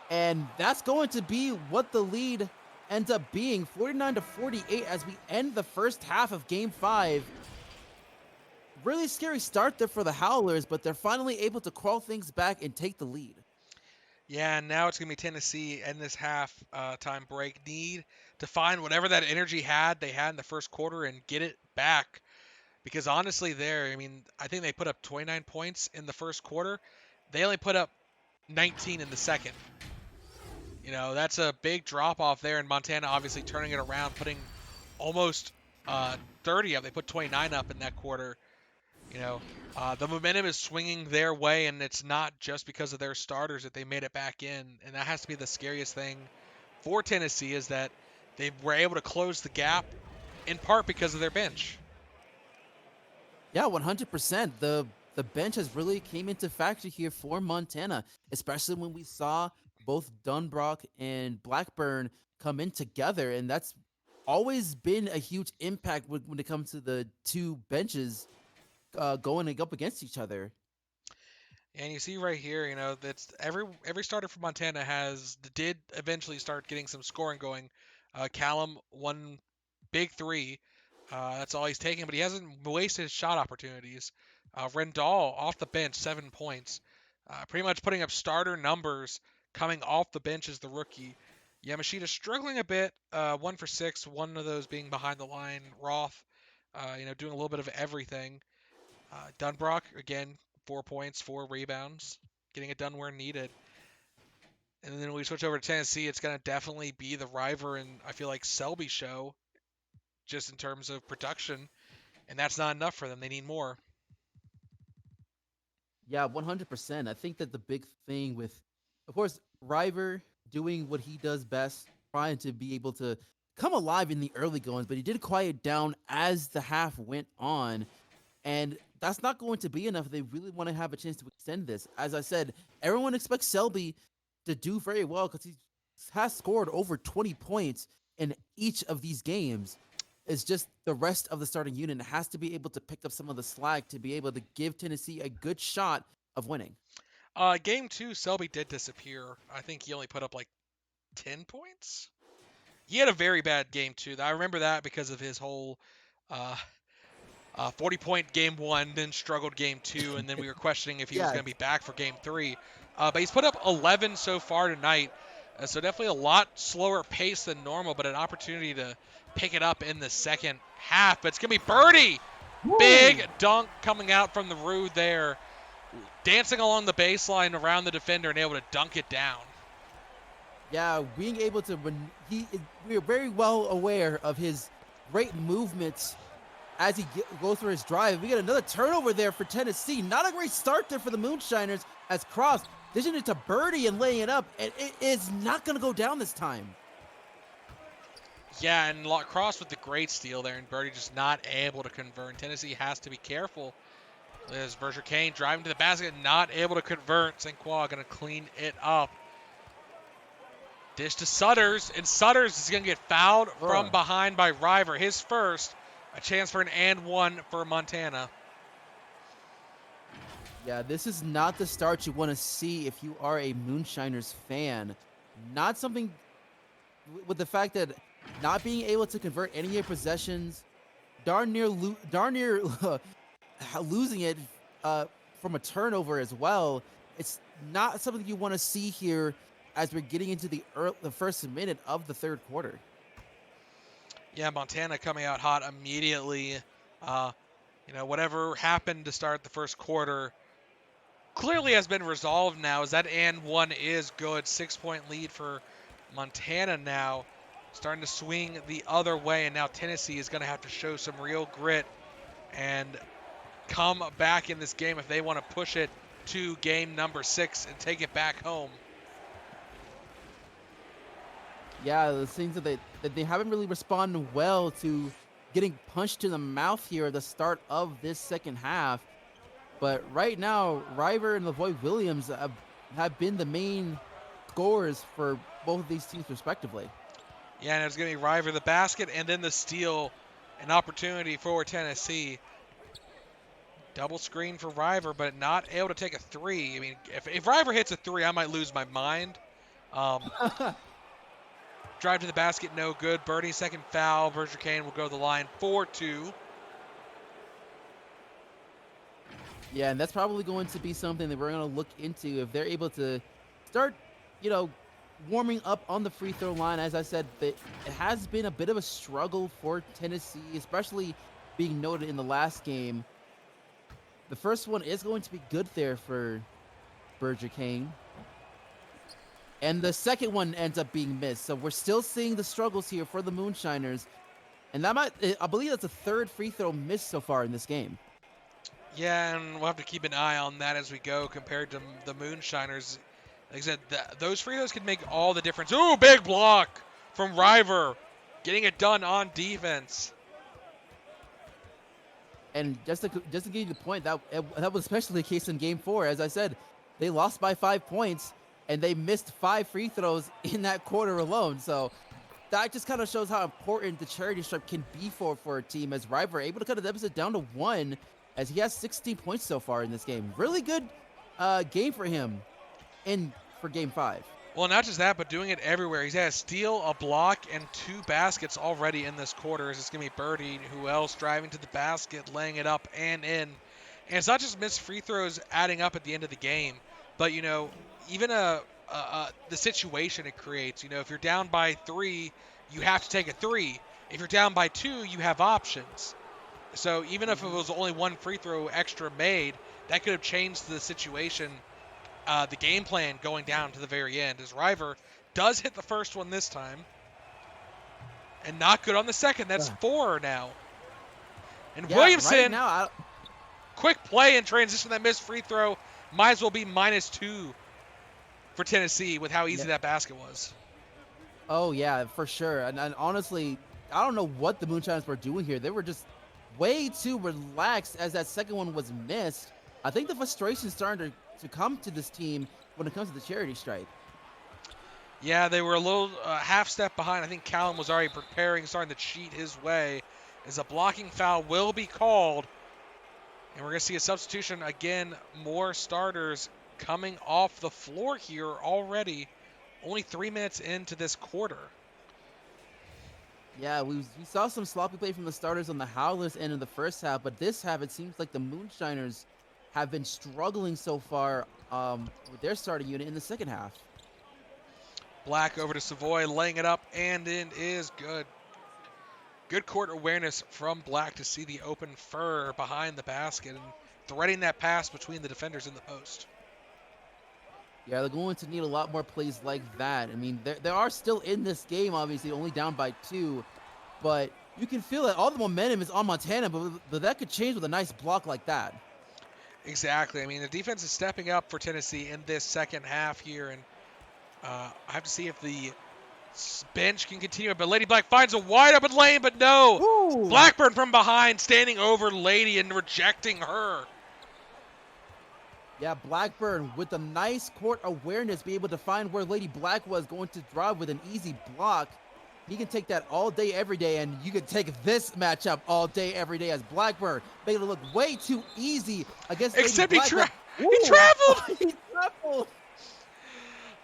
And that's going to be what the lead ends up being, 49-48 as we end the first half of Game 5. Really scary start there for the Howlers, but they're finally able to crawl things back and take the lead. Yeah, and now it's going to be Tennessee in this half time break. Need to find whatever that energy they had in the first quarter and get it back. Because honestly, I think they put up 29 points in the first quarter. They only put up 19 in the second. You know, that's a big drop off there, and Montana obviously turning it around, putting almost 30 up. They put 29 up in that quarter. You know, the momentum is swinging their way, and it's not just because of their starters that they made it back in. And that has to be the scariest thing for Tennessee is that they were able to close the gap in part because of their bench. Yeah, 100%. The bench has really came into factor here for Montana, especially when we saw both Dunbrock and Blackburn come in together, and that's always been a huge impact when it comes to the two benches going up against each other. And you see right here, you know, that's every starter for Montana did eventually start getting some scoring going. Callum one big 3. That's all he's taking, but he hasn't wasted his shot opportunities. Rendall off the bench, 7 points. Pretty much putting up starter numbers coming off the bench as the rookie. Yamashita struggling a bit, 1 for 6, one of those being behind the line. Roth, doing a little bit of everything. Dunbrock, again, 4 points, 4 rebounds, getting it done where needed. And then when we switch over to Tennessee, it's going to definitely be the River and I feel like Selby show, just in terms of production. And that's not enough for them. They need more. Yeah, 100%. I think that the big thing with, of course, River doing what he does best, trying to be able to come alive in the early goings, but he did quiet down as the half went on. And that's not going to be enough if they really want to have a chance to extend this. As I said, everyone expects Selby to do very well because he has scored over 20 points in each of these games. It's just the rest of the starting unit has to be able to pick up some of the slack to be able to give Tennessee a good shot of winning. Game 2, Selby did disappear. I think he only put up like 10 points. He had a very bad game 2. I remember that because of his whole 40-point game 1, then struggled game 2, and then we were questioning if he was going to be back for game 3. But he's put up 11 so far tonight, so definitely a lot slower pace than normal, but an opportunity to pick it up in the second half. But it's going to be Birdie! Woo! Big dunk coming out from the Rue there, dancing along the baseline around the defender and able to dunk it down. Yeah, being able to, we are very well aware of his great movements as he goes through his drive. We get another turnover there for Tennessee. Not a great start there for the Moonshiners as Cross dishing it to Birdie and laying it up, and it is not going to go down this time. Yeah, and Cross with the great steal there, and Birdie just not able to convert. Tennessee has to be careful. As Berger Kane driving to the basket, not able to convert. St. Croix going to clean it up. Dish to Sutters, and Sutters is going to get fouled from behind by River. His first, a chance for an and 1 for Montana. Yeah, this is not the start you want to see if you are a Moonshiners fan. Not something with the fact that not being able to convert any of your possessions, darn near losing it from a turnover as well. It's not something you want to see here as we're getting into the first minute of the third quarter. Yeah, Montana coming out hot immediately. Uh, whatever happened to start the first quarter clearly has been resolved now, as that and one is good. 6-point lead for Montana now. Starting to swing the other way, and now Tennessee is going to have to show some real grit and come back in this game if they want to push it to game number 6 and take it back home. Yeah, it seems that they haven't really responded well to getting punched in the mouth here at the start of this second half. But right now, River and Lavoy Williams have been the main scorers for both of these teams respectively. Yeah, and it's going to be River the basket and then the steal, an opportunity for Tennessee. Double screen for River, but not able to take a three. I mean, if River hits a three, I might lose my mind. Drive to the basket, no good. Birdie, second foul. Berger Kane will go to the line 4-2. Yeah, and that's probably going to be something that we're going to look into if they're able to start, warming up on the free throw line. As I said, it has been a bit of a struggle for Tennessee, especially being noted in the last game. The first one is going to be good there for Berger Kane. And the second one ends up being missed. So we're still seeing the struggles here for the Moonshiners. And I believe that's a third free throw missed so far in this game. Yeah, and we'll have to keep an eye on that as we go compared to the Moonshiners. Like I said, those free throws can make all the difference. Ooh, big block from River. Getting it done on defense. And just to give you the point, that was especially the case in Game 4. As I said, they lost by 5 points, and they missed 5 free throws in that quarter alone. So that just kind of shows how important the charity stripe can be for a team, as River able to cut the deficit down to 1, as he has 16 points so far in this game. Really good game for him for Game 5. Well, not just that, but doing it everywhere. He's had a steal, a block, and 2 baskets already in this quarter. It's going to be Birdie, who else, driving to the basket, laying it up and in. And it's not just missed free throws adding up at the end of the game, but, even the situation it creates. If you're down by 3, you have to take a 3. If you're down by 2, you have options. So even if it was only 1 free throw extra made, that could have changed the situation, the game plan going down to the very end, as River does hit the first one this time. And not good on the second. That's 4 now. And Williamson, right now, quick play and transition, that missed free throw. Might as well be -2 for Tennessee with how easy that basket was. Oh, yeah, for sure. And honestly, I don't know what the Moonshiners were doing here. They were just way too relaxed as that second one was missed. I think the frustration is starting to come to this team when it comes to the charity stripe. Yeah, they were a little half step behind. I think Callum was already starting to cheat his way, as a blocking foul will be called. And we're going to see a substitution again. More starters coming off the floor here already. Only 3 minutes into this quarter. Yeah, we saw some sloppy play from the starters on the Howlers end in the first half, but this half, it seems like the Moonshiners have been struggling so far with their starting unit in the second half. Black over to Savoy, laying it up, and in is good. Good court awareness from Black to see the open fur behind the basket and threading that pass between the defenders in the post. Yeah, they're going to need a lot more plays like that. I mean, they are still in this game, obviously, only down by 2. But you can feel that all the momentum is on Montana, but that could change with a nice block like that. Exactly. I mean, the defense is stepping up for Tennessee in this second half here. And I have to see if the bench can continue. But Lady Black finds a wide open lane, but no. Ooh. Blackburn from behind, standing over Lady and rejecting her. Yeah, Blackburn with a nice court awareness, be able to find where Lady Black was going to drive with an easy block. He can take that all day, every day, and you can take this matchup all day, every day as Blackburn making it look way too easy against Except Lady he Black. he traveled! He traveled!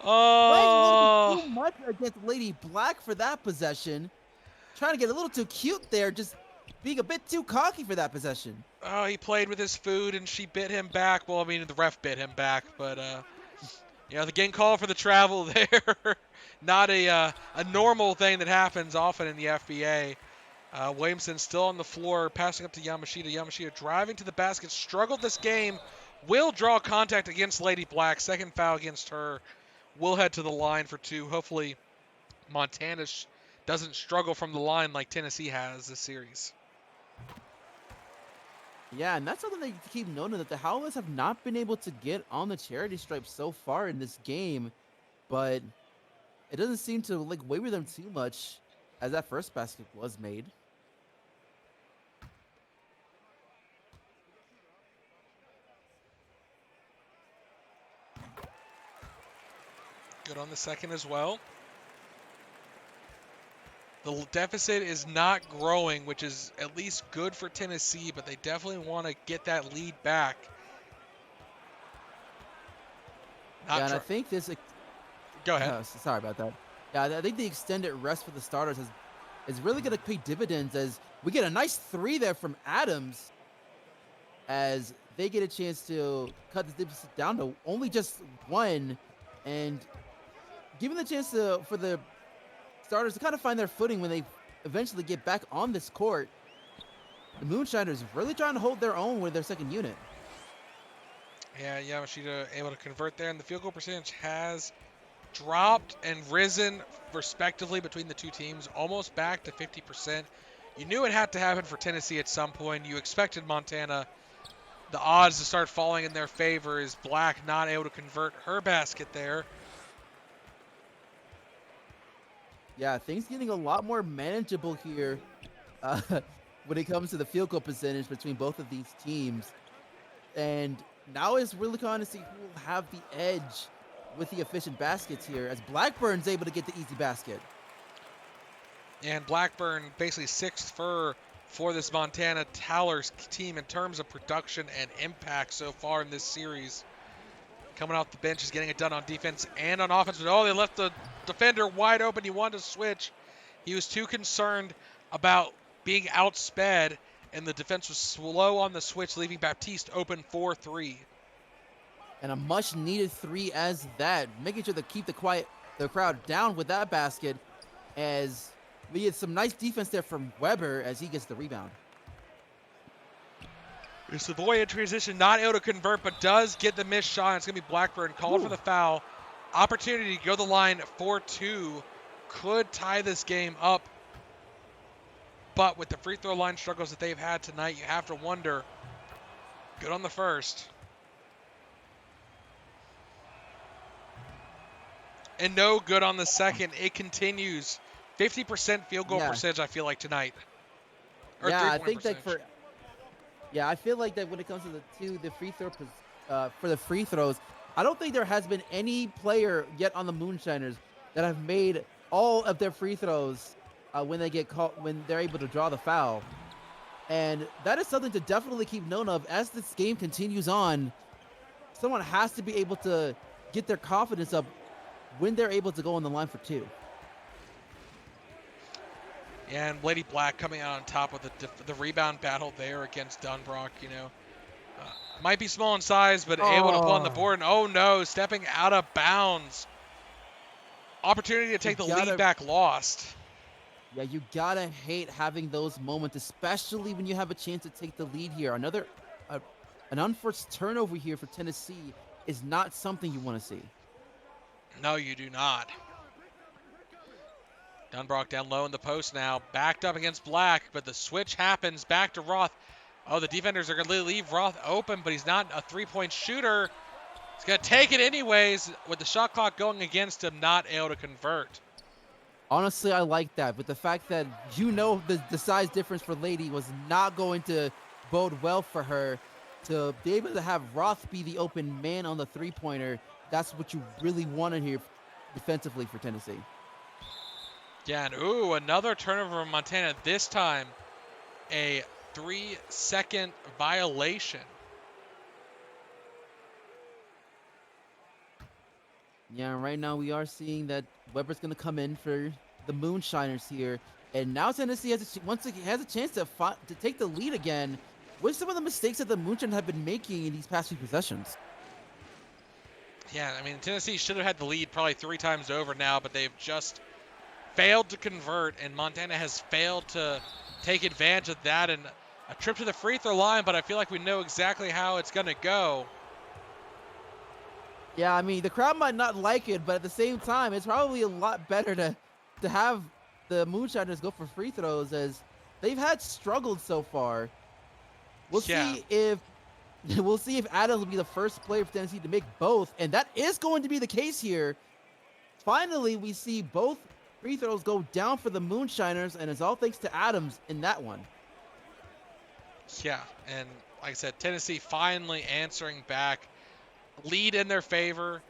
Oh! Playing a little too much against Lady Black for that possession. Trying to get a little too cute there, just being a bit too cocky for that possession. Oh, he played with his food and she bit him back. Well, I mean, the ref bit him back, but The game call for the travel there. Not a normal thing that happens often in the FBA. Williamson still on the floor, passing up to Yamashita. Yamashita driving to the basket, struggled this game. Will draw contact against Lady Black. Second foul against her. Will head to the line for 2. Hopefully Montana doesn't struggle from the line like Tennessee has this series. Yeah, and that's something that you keep noting, that the Howlers have not been able to get on the charity stripe so far in this game, but it doesn't seem to like waver them too much as that first basket was made. Good on the second as well. The deficit is not growing, which is at least good for Tennessee, but they definitely want to get that lead back. Yeah, and I think this. Go ahead. Sorry about that. Yeah, I think the extended rest for the starters is really going to pay dividends, as we get a nice 3 there from Adams, as they get a chance to cut the deficit down to only just 1, and giving the chance for the starters to kind of find their footing when they eventually get back on this court. The Moonshiners really trying to hold their own with their second unit. Yeah, Yamashita able to convert there, and the field goal percentage has dropped and risen respectively between the two teams, almost back to 50%. You knew it had to happen for Tennessee at some point. You expected Montana, the odds to start falling in their favor, as Black not able to convert her basket there. Yeah, things getting a lot more manageable here when it comes to the field goal percentage between both of these teams. And now it's really kind of see who will have the edge with the efficient baskets here, as Blackburn's able to get the easy basket. And Blackburn basically 6th for this Montana Towers team in terms of production and impact so far in this series. Coming off the bench, is getting it done on defense and on offense. But they left the defender wide open. He wanted to switch. He was too concerned about being outsped, and the defense was slow on the switch, leaving Baptiste open for 3. And a much-needed 3 as that, making sure to keep the crowd down with that basket, as we get some nice defense there from Weber as he gets the rebound. Savoy in transition, not able to convert, but does get the missed shot. It's going to be Blackburn called for the foul. Opportunity to go to the line for 2. Could tie this game up. But with the free throw line struggles that they've had tonight, you have to wonder. Good on the first. And no good on the second. It continues. 50% field goal percentage, I feel like, tonight. Or yeah, I think that I feel like that when it comes to the free throw for the free throws, I don't think there has been any player yet on the Moonshiners that have made all of their free throws when they get caught, when they're able to draw the foul. And that is something to definitely keep note of as this game continues on. Someone has to be able to get their confidence up when they're able to go on the line for 2. Yeah, and Lady Black coming out on top of the rebound battle there against Dunbrock, might be small in size, but able to pull on the board. And oh no, stepping out of bounds. Opportunity to take the lead back lost. Yeah, you gotta hate having those moments, especially when you have a chance to take the lead here. An unforced turnover here for Tennessee is not something you want to see. No, you do not. Dunbrock down low in the post now, backed up against Black, but the switch happens back to Roth. Oh, the defenders are going to leave Roth open, but he's not a three-point shooter. He's going to take it anyways with the shot clock going against him, not able to convert. Honestly, I like that, but the fact that the size difference for Lady was not going to bode well for her, to be able to have Roth be the open man on the three-pointer, that's what you really wanted here defensively for Tennessee. Yeah, and another turnover from Montana. This time, a 3-second violation. Yeah, right now we are seeing that Weber's going to come in for the Moonshiners here. And now Tennessee has a chance to take the lead again with some of the mistakes that the Moonshiners have been making in these past few possessions. Yeah, I mean, Tennessee should have had the lead probably 3 times over now, but they've just failed to convert, and Montana has failed to take advantage of that. And a trip to the free throw line, but I feel like we know exactly how it's going to go. Yeah, I mean, the crowd might not like it, but at the same time, it's probably a lot better to have the Moonshiners go for free throws, as they've had struggled so far. We'll Yeah. see if we'll see if Adams will be the first player for Tennessee to make both, and that is going to be the case here. Finally, we see both free throws go down for the Moonshiners, and it's all thanks to Adams in that one. Yeah, and like I said, Tennessee finally answering back. Lead in their favor.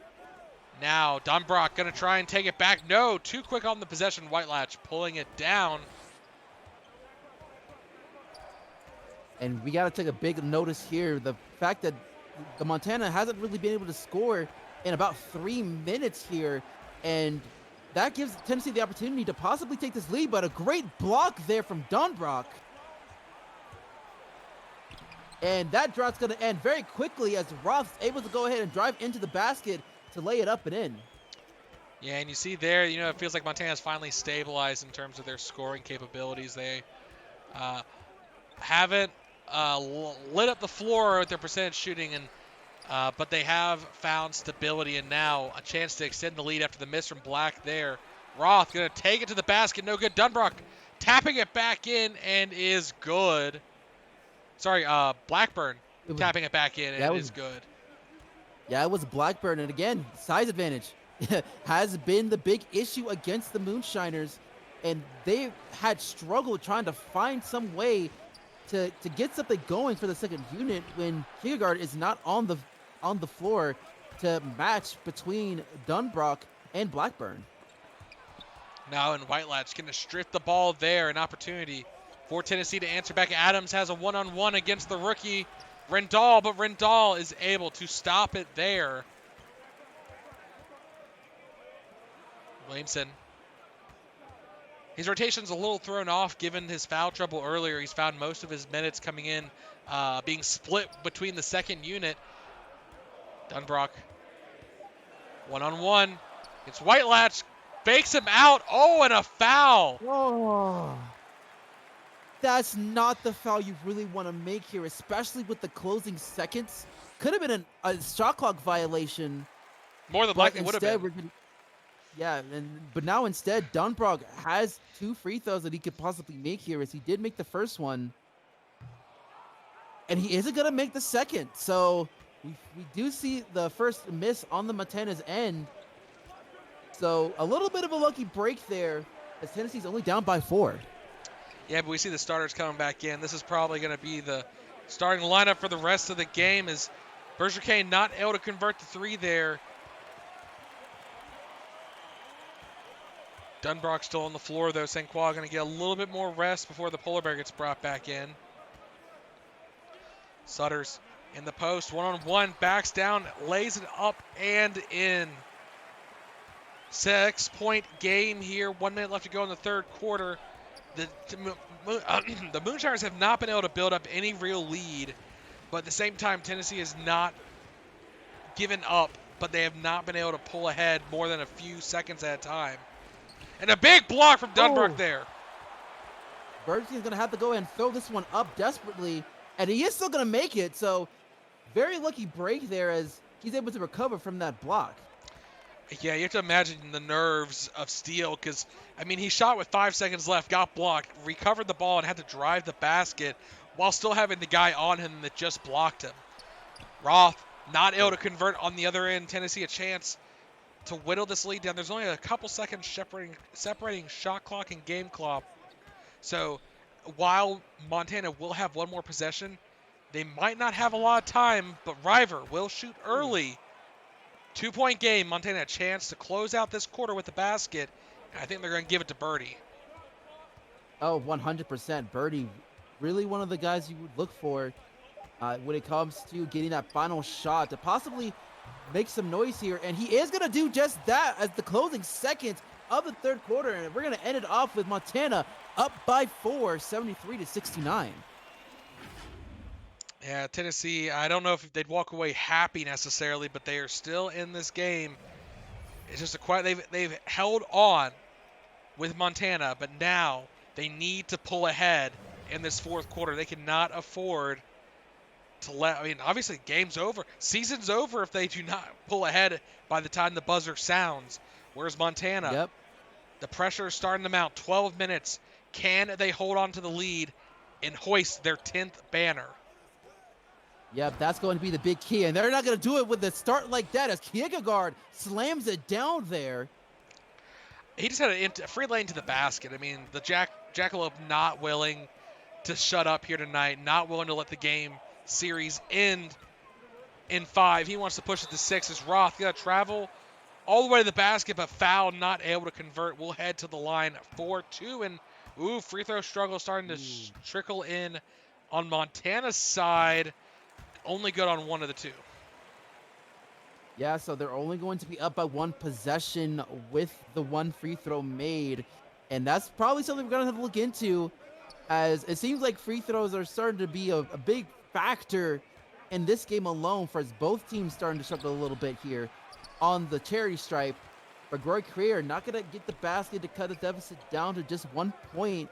Now, Dunbrock going to try and take it back. No, too quick on the possession. Whitelatch pulling it down. And we got to take a big notice here. The fact that the Montana hasn't really been able to score in about 3 minutes here. And that gives Tennessee the opportunity to possibly take this lead. But a great block there from Dunbrock. And that drop's going to end very quickly as Roth's able to go ahead and drive into the basket to lay it up and in. Yeah, and you see there, it feels like Montana's finally stabilized in terms of their scoring capabilities. They haven't lit up the floor with their percentage shooting, and but they have found stability, and now a chance to extend the lead after the miss from Black there. Roth going to take it to the basket. No good. Dunbrock tapping it back in and is good. Sorry, Blackburn tapping it back in and is good. Yeah, it was Blackburn. And again, size advantage has been the big issue against the Moonshiners. And they had struggled trying to find some way to get something going for the second unit when Kingegaard is not on the floor to match between Dunbrock and Blackburn. Now, and Whitelatch going to strip the ball there, an opportunity for Tennessee to answer back. Adams has a one-on-one against the rookie Rendall, but Rendall is able to stop it there. Williamson. His rotation's a little thrown off given his foul trouble earlier. He's found most of his minutes coming in being split between the second unit. Dunbrock. One-on-one. It's Whitelatch. Fakes him out. Oh, and a foul. Oh. That's not the foul you really want to make here, especially with the closing seconds. Could have been a shot clock violation. More than likely would have been. But now instead, Dunbrock has 2 free throws that he could possibly make here, as he did make the first one. And he isn't going to make the second. So we do see the first miss on the Montana's end. So a little bit of a lucky break there, as Tennessee's only down by 4. Yeah, but we see the starters coming back in. This is probably going to be the starting lineup for the rest of the game, as Berger Kane not able to convert the 3 there. Dunbrock still on the floor, though. St. Croix going to get a little bit more rest before the polar bear gets brought back in. Sutters in the post, one-on-one, backs down, lays it up and in. 6-point game here. 1 minute left to go in the third quarter. The Moonshiners have not been able to build up any real lead, but at the same time, Tennessee has not given up, but they have not been able to pull ahead more than a few seconds at a time. And a big block from Dunbrock there. Berger's going to have to go and throw this one up desperately, and he is still going to make it. So very lucky break there, as he's able to recover from that block. Yeah, you have to imagine the nerves of Steele, because, I mean, he shot with 5 seconds left, got blocked, recovered the ball, and had to drive the basket while still having the guy on him that just blocked him. Roth not able to convert on the other end. Tennessee a chance to whittle this lead down. There's only a couple seconds separating shot clock and game clock. So while Montana will have one more possession, they might not have a lot of time, but River will shoot early. 2-point game. Montana a chance to close out this quarter with the basket. I think they're going to give it to Birdie. Oh, 100%. Birdie, really one of the guys you would look for when it comes to getting that final shot to possibly make some noise here. And he is going to do just that as the closing seconds of the third quarter. And we're going to end it off with Montana up by 4, 73-69. Yeah, Tennessee, I don't know if they'd walk away happy necessarily, but they are still in this game. It's just a quiet. They've held on with Montana, but now they need to pull ahead in this fourth quarter. They cannot afford to let. I mean, obviously, game's over, season's over if they do not pull ahead by the time the buzzer sounds. Whereas Montana, Yep. the pressure is starting to mount. 12 minutes. Can they hold on to the lead and hoist their 10th banner? Yep, that's going to be the big key. And they're not going to do it with a start like that as Kierkegaard slams it down there. He just had a free lane to the basket. I mean, the Jackalope not willing to shut up here tonight, not willing to let the game series end in 5. He wants to push it to 6 as Roth got to travel all the way to the basket, but foul, not able to convert. We'll head to the line for 2. And, free throw struggle starting to trickle in on Montana's side. Only good on one of the 2. Yeah, so they're only going to be up by 1 possession with the 1 free throw made. And that's probably something we're going to have to look into, as it seems like free throws are starting to be a big factor in this game alone, for as both teams starting to struggle a little bit here on the charity stripe. But Groy Creer not going to get the basket to cut the deficit down to just 1 point.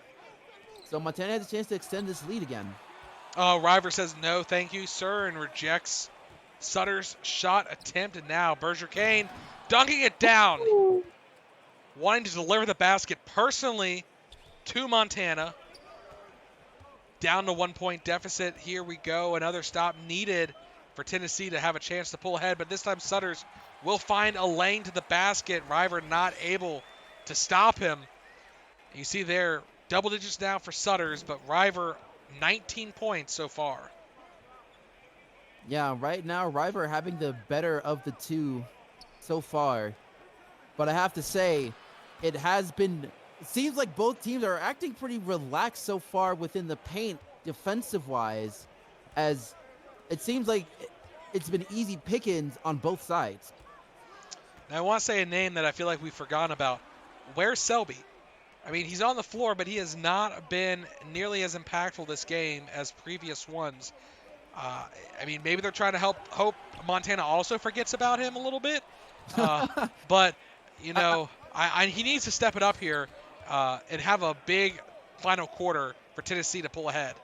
So Montana has a chance to extend this lead again. River says no, thank you, sir, and rejects Sutter's shot attempt. And now Berger Kane dunking it down, wanting to deliver the basket personally to Montana. Down to 1 point deficit. Here we go. Another stop needed for Tennessee to have a chance to pull ahead, but this time Sutters will find a lane to the basket. River not able to stop him. You see there, double digits now for Sutters, but River 19 points so far. Yeah, right now River having the better of the 2 so far. But I have to say, it seems like both teams are acting pretty relaxed so far within the paint defensive-wise, as it seems like it's been easy pickings on both sides. Now I want to say a name that I feel like we've forgotten about. Where's Selby? I mean, he's on the floor, but he has not been nearly as impactful this game as previous ones. I mean, maybe they're trying to hope Montana also forgets about him a little bit. But, you know, he needs to step it up here and have a big final quarter for Tennessee to pull ahead.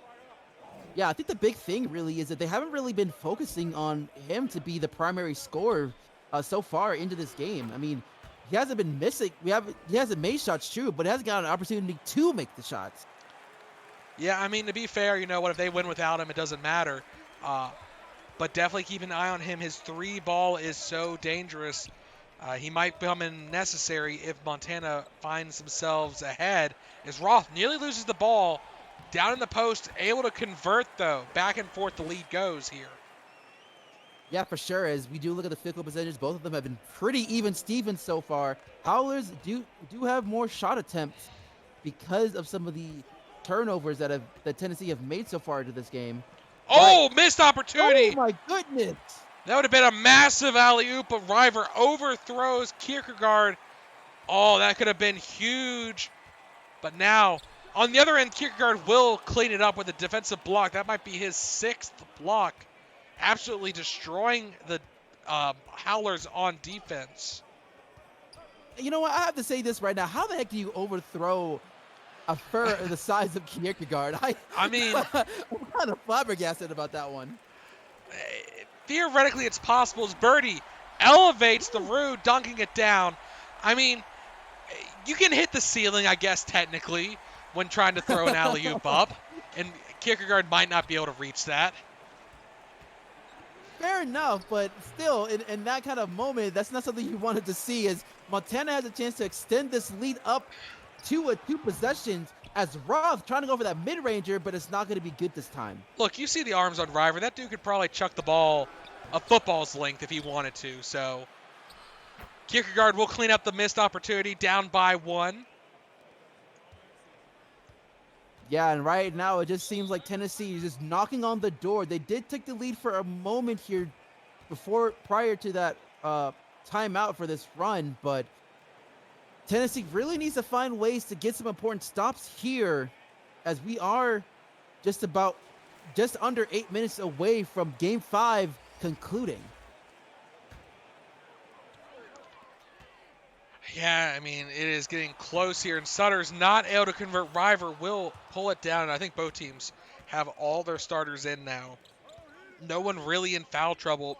Yeah, I think the big thing really is that they haven't really been focusing on him to be the primary scorer so far into this game. I mean, he hasn't been missing. He hasn't made shots, true, but he hasn't got an opportunity to make the shots. Yeah, I mean, to be fair, you know what? If they win without him, it doesn't matter. But definitely keep an eye on him. His 3 ball is so dangerous. He might become unnecessary if Montana finds themselves ahead. As Roth nearly loses the ball down in the post, able to convert, though. Back and forth the lead goes here. Yeah, for sure. As we do look at the field goal percentages, both of them have been pretty even Steven so far. Howlers do have more shot attempts because of some of the turnovers that Tennessee have made so far into this game. Oh, missed opportunity. Oh my goodness. That would have been a massive alley-oop, but River overthrows Kierkegaard. Oh, that could have been huge. But now, on the other end, Kierkegaard will clean it up with a defensive block. That might be his 6th block. Absolutely destroying the Howlers on defense. You know what? I have to say this right now. How the heck do you overthrow a fur the size of Kierkegaard? I mean, I'm kind of flabbergasted about that one. Theoretically, it's possible as Birdie elevates the Rue, dunking it down. I mean, you can hit the ceiling, I guess, technically, when trying to throw an alley-oop up, and Kierkegaard might not be able to reach that. Fair enough, but still, in that kind of moment, that's not something you wanted to see, as Montana has a chance to extend this lead up to 2 possessions, as Roth trying to go for that mid-ranger, but it's not going to be good this time. Look, you see the arms on River. That dude could probably chuck the ball a football's length if he wanted to. So Kierkegaard will clean up the missed opportunity, down by 1. Yeah, and right now it just seems like Tennessee is just knocking on the door. They did take the lead for a moment here prior to that timeout for this run, but Tennessee really needs to find ways to get some important stops here, as we are just about just under 8 minutes away from Game 5 concluding. Yeah, I mean, it is getting close here, and Sutter's not able to convert. River will pull it down, and I think both teams have all their starters in now. No one really in foul trouble.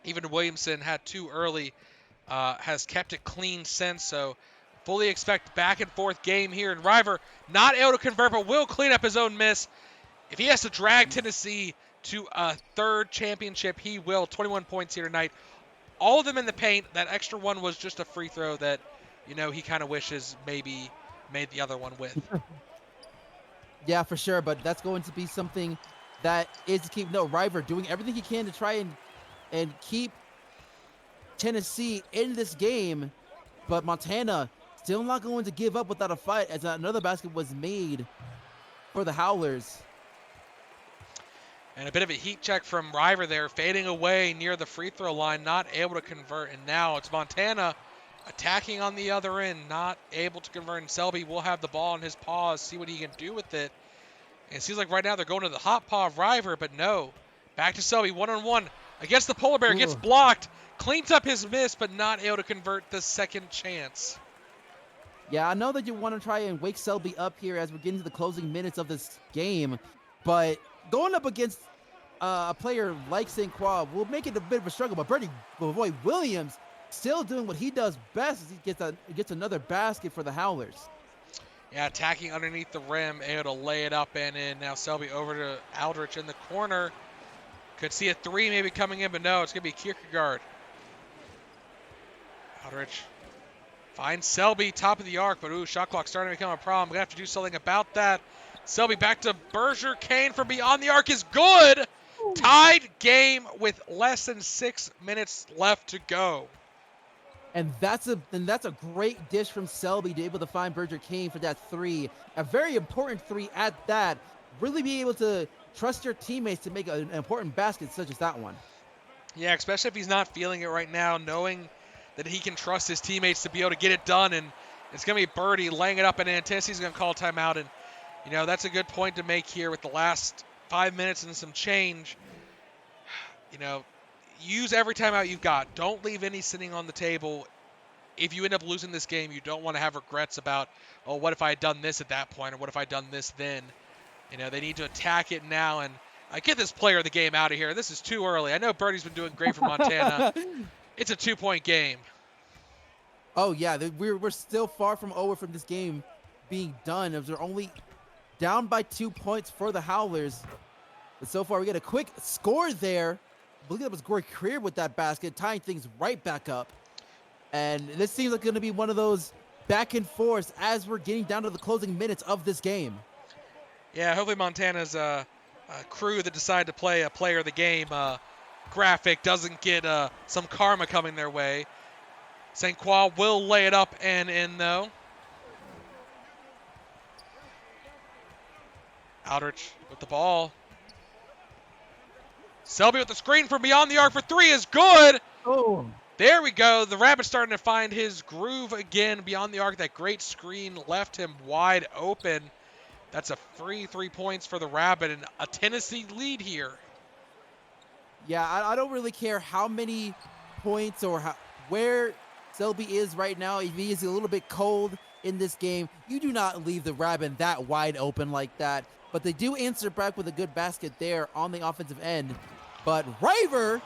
Even Williamson had 2 early, has kept it clean since, so fully expect back and forth game here, and River not able to convert, but will clean up his own miss. If he has to drag Tennessee to a 3rd championship, he will. 21 points here tonight. All of them in the paint. That extra one was just a free throw that, he kind of wishes maybe made the other one with. Yeah, for sure, but that's going to be something that is to keep River doing everything he can to try and keep Tennessee in this game, but Montana still not going to give up without a fight as another basket was made for the Howlers. And a bit of a heat check from River there, fading away near the free throw line, not able to convert. And now it's Montana attacking on the other end, not able to convert. And Selby will have the ball in his paws, see what he can do with it. And it seems like right now they're going to the hot paw of River, but no. Back to Selby, one-on-one against the Polar Bear, gets blocked, cleans up his miss, but not able to convert the second chance. Yeah, I know that you want to try and wake Selby up here as we're getting to the closing minutes of this game, but going up against a player like St. Croix will make it a bit of a struggle. But Boy Williams still doing what he does best as he gets another basket for the Howlers. Yeah, attacking underneath the rim, able to lay it up and in. Now Selby over to Aldrich in the corner. Could see a 3 maybe coming in, but no, it's going to be Kierkegaard. Aldrich finds Selby, top of the arc, but shot clock starting to become a problem. Going to have to do something about that. Selby back to Berger. Kane from beyond the arc is good. Tied game with less than 6 minutes left to go. And that's a great dish from Selby to be able to find Berger Kane for that 3. A very important 3 at that. Really be able to trust your teammates to make an important basket such as that one. Yeah, especially if he's not feeling it right now, knowing that he can trust his teammates to be able to get it done. And it's going to be Birdie laying it up, and then Tennessee's going to call timeout. And, that's a good point to make here with the last 5 minutes and some change. Use every timeout you've got. Don't leave any sitting on the table. If you end up losing this game, you don't want to have regrets about, oh, what if I had done this at that point, or what if I had done this then? They need to attack it now and get this player of the game out of here. This is too early. I know Birdie's been doing great for Montana. It's a 2-point game. Oh, yeah. We're still far from over from this game being done. As we're only down by 2 points for the Howlers. But so far, we get a quick score there. I believe that was Corey Creer with that basket, tying things right back up. And this seems like going to be one of those back and forths as we're getting down to the closing minutes of this game. Yeah, hopefully Montana's crew that decided to play a player of the game graphic doesn't get some karma coming their way. St. Croix will lay it up and in, though. Aldrich with the ball. Selby with the screen from beyond the arc for 3 is good. Oh. There we go. The Rabbit's starting to find his groove again beyond the arc. That great screen left him wide open. That's a free 3 points for the Rabbit and a Tennessee lead here. Yeah, I don't really care how many points or where Selby is right now. If he is a little bit cold in this game, you do not leave the Rabbit that wide open like that. But they do answer back with a good basket there on the offensive end. But River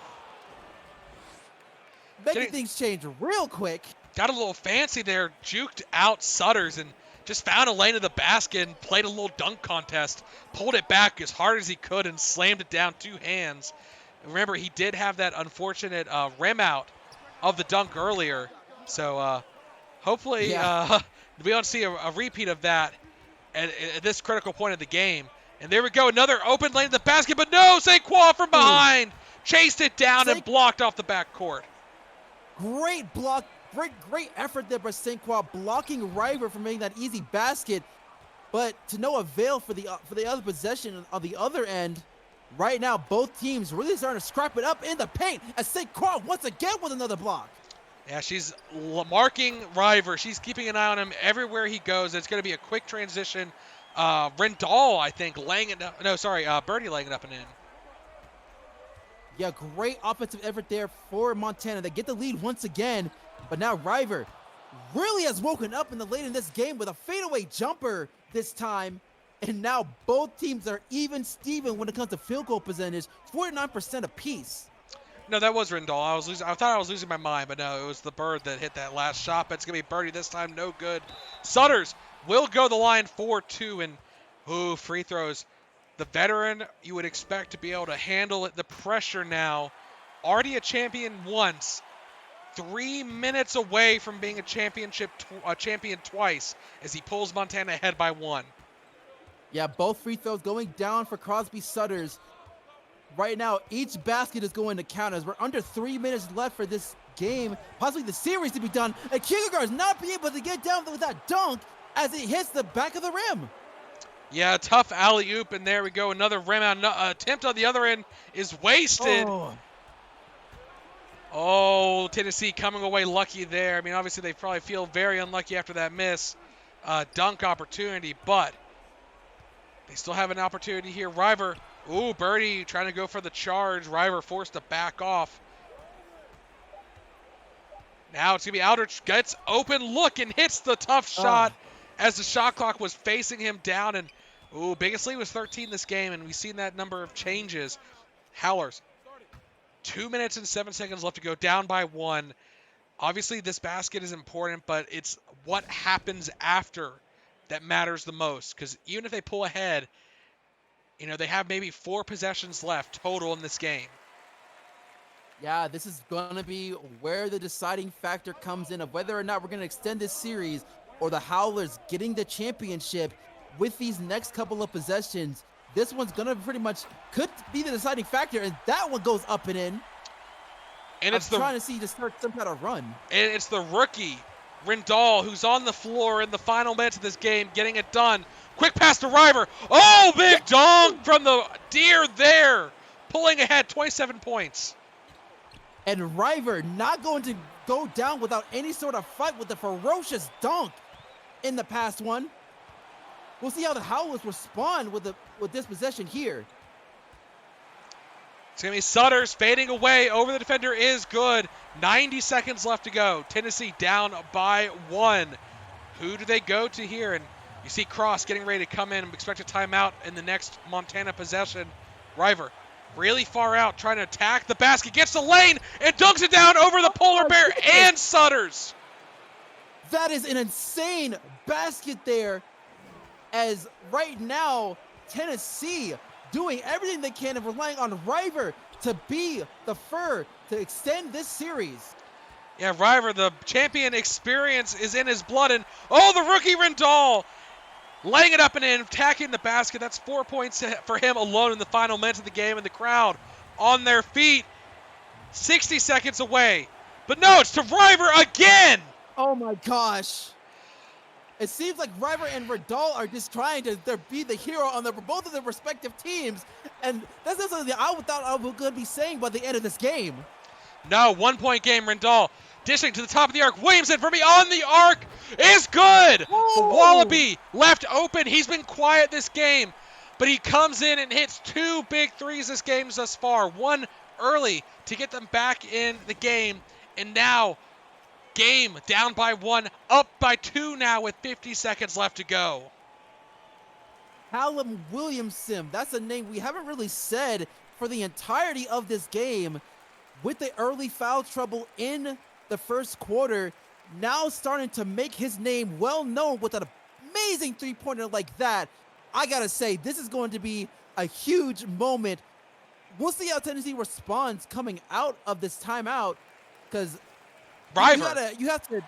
making things change real quick. Got a little fancy there, juked out Sutters and just found a lane to the basket and played a little dunk contest. Pulled it back as hard as he could and slammed it down 2 hands. Remember, he did have that unfortunate rim out of the dunk earlier. So hopefully we don't see a repeat of that at this critical point of the game. And there we go, another open lane to the basket, but no, St. Croix from behind. Chased it down and blocked off the backcourt. Great block, great effort there by St. Croix, blocking River from making that easy basket, but to no avail for the other possession on the other end. Right now, both teams really starting to scrap it up in the paint as St. Croix once again with another block. Yeah, she's marking River. She's keeping an eye on him everywhere he goes. It's going to be a quick transition Rendall, I think, laying it up. No, sorry, Birdie laying it up and in. Yeah, great offensive effort there for Montana. They get the lead once again, but now River really has woken up in the late in this game with a fadeaway jumper this time. And now both teams are even Steven when it comes to field goal percentage, 49% apiece. No, that was Rendall. I thought I was losing my mind, but no, it was the Bird that hit that last shot. But it's gonna be Birdie this time. No good. Sutters will go the line 4-2, and free throws. The veteran you would expect to be able to handle it. The pressure now. Already a champion once. 3 minutes away from being a champion twice as he pulls Montana ahead by 1. Yeah, both free throws going down for Crosby Sutters. Right now, each basket is going to count as we're under 3 minutes left for this game, possibly the series to be done. And Kierkegaard is not being able to get down with that dunk as it hits the back of the rim. Yeah, tough alley-oop, and there we go. Another rim out. Attempt on the other end is wasted. Oh, Tennessee coming away lucky there. I mean, obviously they probably feel very unlucky after that miss. Dunk opportunity, but they still have an opportunity here. River, Birdie trying to go for the charge. River forced to back off. Now it's going to be Aldridge, gets open look and hits the tough shot as the shot clock was facing him down. And, biggest lead was 13 this game, and we've seen that number of changes. Howlers, 2 minutes and 7 seconds left to go, down by 1. Obviously, this basket is important, but it's what happens after that matters the most. Because even if they pull ahead, they have maybe 4 possessions left total in this game. Yeah, this is going to be where the deciding factor comes in of whether or not we're going to extend this series or the Howlers getting the championship with these next couple of possessions. This one's going to could be the deciding factor, and that one goes up and in. And it's trying to see to start some kind of run. And it's the rookie, Rendall, who's on the floor in the final minutes of this game, getting it done. Quick pass to River. Oh, big dunk from the Deer there. Pulling ahead, 27 points. And River not going to go down without any sort of fight with the ferocious dunk in the past one. We'll see how the Howlers respond with this possession here. It's going to be Sutters fading away over the defender is good. 90 seconds left to go. Tennessee down by 1. Who do they go to here? And you see Cross getting ready to come in and expect a timeout in the next Montana possession. River really far out trying to attack the basket. Gets the lane and dunks it down over the polar bear and Sutters. That is an insane basket there. As right now, Tennessee doing everything they can and relying on River to be the fur to extend this series. Yeah, River, the champion experience is in his blood. And, the rookie Rendall laying it up and in, attacking the basket. That's 4 points for him alone in the final minutes of the game. And the crowd on their feet, 60 seconds away. But no, it's to River again. Oh, my gosh. It seems like River and Rendall are just trying to be the hero on both of their respective teams. And that's not something I thought I was going to be saying by the end of this game. No, 1 point game. Rendall dishing to the top of the arc. Williamson from beyond the arc is good. Whoa. The Wallaby left open. He's been quiet this game, but he comes in and hits 2 big threes this game thus far. One early to get them back in the game. And now game down by 1, up by 2 now with 50 seconds left to go. Callum Williamson, that's a name we haven't really said for the entirety of this game. With the early foul trouble in the first quarter, now starting to make his name well known with an amazing three-pointer like that. I gotta say, this is going to be a huge moment. We'll see how Tennessee responds coming out of this timeout, because River. You have to.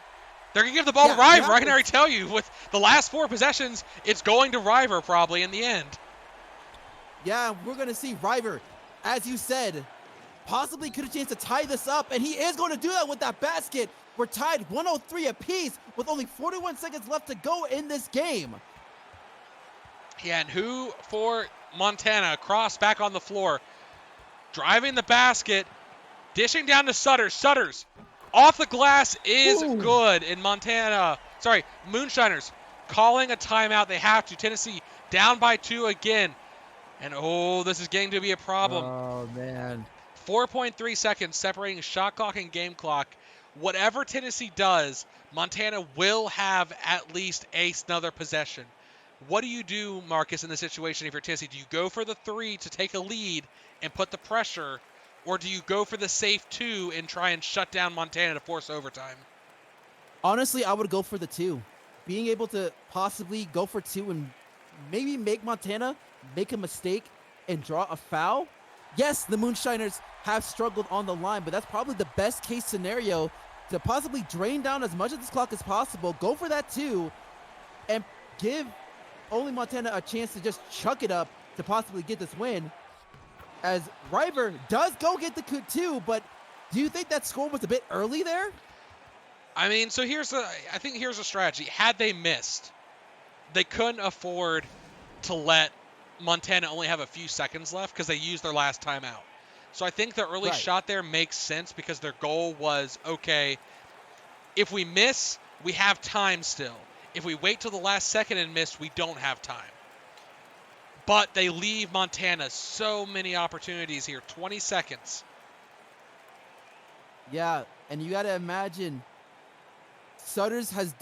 They're going to give the ball to River. I can already tell you, with the last 4 possessions, it's going to River probably in the end. Yeah, we're going to see River, as you said, possibly could have chance to tie this up, and he is going to do that with that basket. We're tied 103 apiece with only 41 seconds left to go in this game. Yeah, and who for Montana? Cross back on the floor, driving the basket, dishing down to Sutters. Sutters off the glass is good in Montana. Sorry, Moonshiners calling a timeout. They have to. Tennessee Down by 2 again. And this is getting to be a problem. Oh man. 4.3 seconds separating shot clock and game clock. Whatever Tennessee does, Montana will have at least another possession. What do you do, Marcus, in this situation if you're Tennessee? Do you go for the 3 to take a lead and put the pressure, or do you go for the safe 2 and try and shut down Montana to force overtime? Honestly, I would go for the 2. Being able to possibly go for 2 and maybe make Montana make a mistake and draw a foul. Yes, the Moonshiners have struggled on the line, but that's probably the best case scenario to possibly drain down as much of this clock as possible. Go for that 2 and give only Montana a chance to just chuck it up to possibly get this win. As River does go get the 2, but do you think that score was a bit early there? I mean, so I think here's a strategy. Had they missed, they couldn't afford to let Montana only have a few seconds left because they used their last timeout. So I think the early shot there makes sense because their goal was, okay, if we miss, we have time still. If we wait till the last second and miss, we don't have time. But they leave Montana so many opportunities here. 20 seconds. Yeah, and you got to imagine Sutters has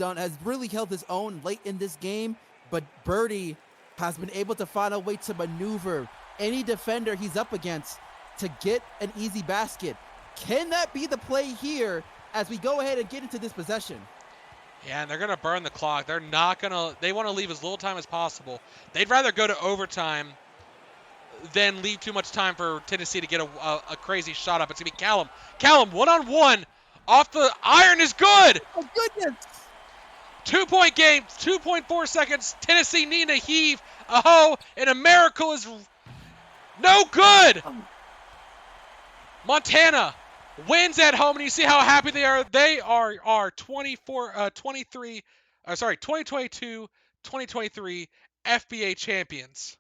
really held his own late in this game, but Birdie has been able to find a way to maneuver any defender he's up against to get an easy basket. Can that be the play here as we go ahead and get into this possession? Yeah, and they're going to burn the clock. They want to leave as little time as possible. They'd rather go to overtime than leave too much time for Tennessee to get a crazy shot up. It's going to be Callum. Callum, one-on-one. Off the iron is good. Oh, goodness. 2-point game, 2.4 seconds. Tennessee needing a heave, a hoe, and a miracle is no good. Montana wins at home, and you see how happy they are. They are 2022-2023 FBA champions.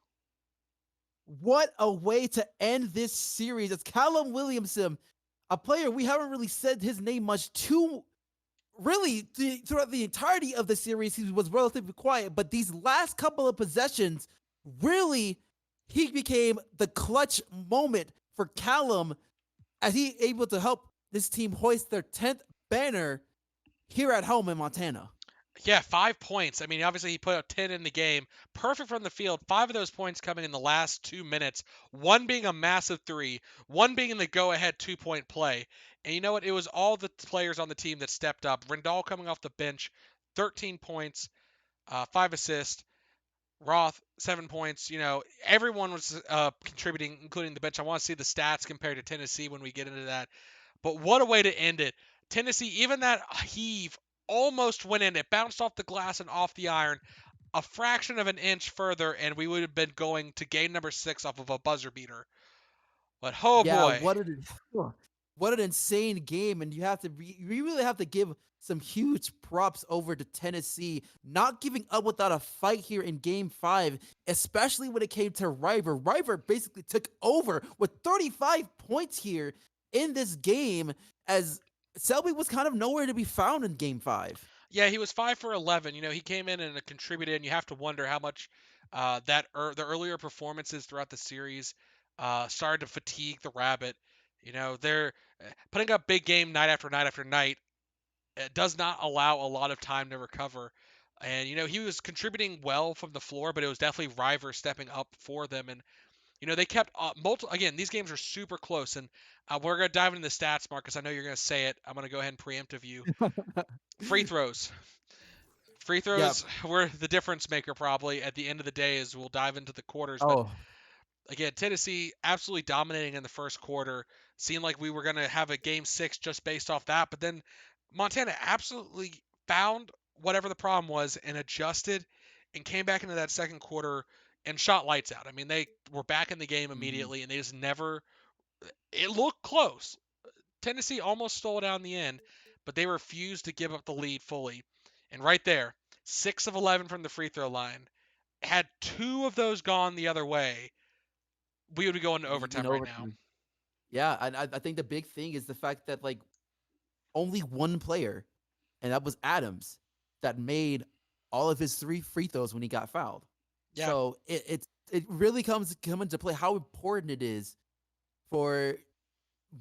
What a way to end this series. It's Callum Williamson, a player we haven't really said his name much to really throughout the entirety of the series. He was relatively quiet, but these last couple of possessions, really, he became the clutch moment for Callum as he able to help this team hoist their 10th banner here at home in Montana. Yeah, 5 points. I mean, obviously he put up 10 in the game. Perfect from the field. 5 of those points coming in the last 2 minutes. One being a massive 3. One being in the go-ahead 2-point play. And you know what? It was all the players on the team that stepped up. Rendall coming off the bench, 13 points, 5 assists. Roth, 7 points. You know, everyone was contributing, including the bench. I want to see the stats compared to Tennessee when we get into that. But what a way to end it. Tennessee, even that heave almost went in. It bounced off the glass and off the iron a fraction of an inch further, and we would have been going to game number 6 off of a buzzer beater. But oh Yeah, boy. what an insane game, and you really have to give some huge props over to Tennessee, not giving up without a fight here in Game 5, especially when it came to River. River basically took over with 35 points here in this game, as Selby was kind of nowhere to be found in Game 5. Yeah, he was 5 for 11. You know, he came in and contributed, and you have to wonder how much the earlier performances throughout the series started to fatigue the Rabbit. You know, they're putting up big game night after night after night. It does not allow a lot of time to recover. And, you know, he was contributing well from the floor, but it was definitely River stepping up for them. And, you know, they kept again, these games are super close. And we're going to dive into the stats, Marcus. I know you're going to say it. I'm going to go ahead and preemptive you. Free throws. Free Yep. throws were the difference maker probably at the end of the day as we'll dive into the quarters. But Oh, again, Tennessee absolutely dominating in the first quarter. Seemed like we were going to have a game 6 just based off that. But then Montana absolutely found whatever the problem was and adjusted and came back into that second quarter and shot lights out. I mean, they were back in the game mhm. immediately and they just never. It looked close. Tennessee almost stole it out in the end, but they refused to give up the lead fully. And right there, 6 of 11 from the free throw line. Had 2 of those gone the other way, we would be going to In overtime right now. overtime. Yeah, and I think the big thing is the fact that like only one player, and that was Adams, that made all of his 3 free throws when he got fouled. Yeah. So it really come into play how important it is for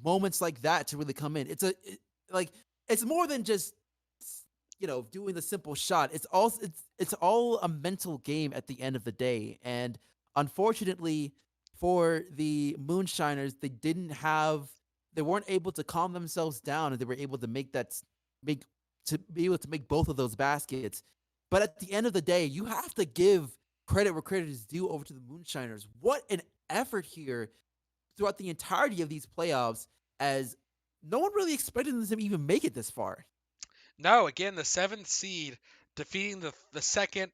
moments like that to really come in. Like it's more than just doing the simple shot. It's all a mental game at the end of the day. And unfortunately for the Moonshiners, they weren't able to calm themselves down, and they were able to make to be able to make both of those baskets. But at the end of the day, you have to give credit where credit is due over to the Moonshiners. What an effort here throughout the entirety of these playoffs, as no one really expected them to even make it this far. No, again, the seventh seed defeating the second,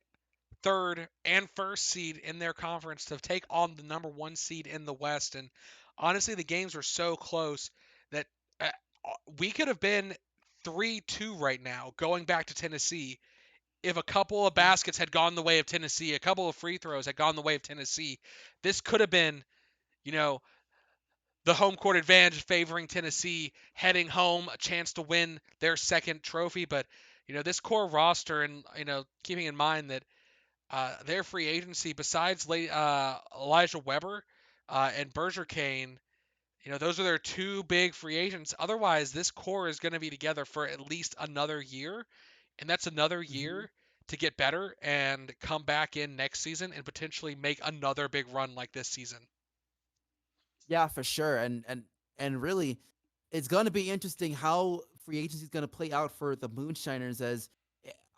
third, and first seed in their conference to take on the number one seed in the West. And honestly, the games were so close that uh, we could have been 3-2 right now, going back to Tennessee. If a couple of Mhm. baskets had gone the way of Tennessee, a couple of free throws had gone the way of Tennessee, this could have been, you know, the home court advantage favoring Tennessee heading home, a chance to win their second trophy. But, this core roster, and, keeping in mind that their free agency, besides Elijah Weber and Berger Kane, those are their two big free agents. Otherwise, this core is going to be together for at least another year, and that's another Mhm. year to get better and come back in next season and potentially make another big run like this season. Yeah, for sure. And really, it's going to be interesting how free agency is going to play out for the Moonshiners. As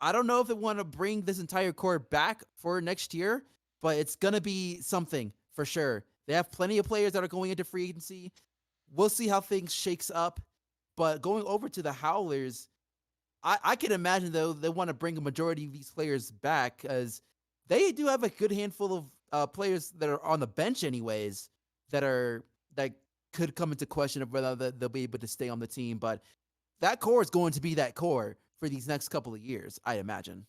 I don't know if they want to bring this entire core back for next year, but it's going to be something for sure. They have plenty of players that are going into free agency. We'll see how things shakes up. But going over to the Howlers, I can imagine though they want to bring a majority of these players back, as they do have a good handful of players that are on the bench anyways that could come into question of whether they'll be able to stay on the team. But that core is going to be that core for these next couple of years, I imagine.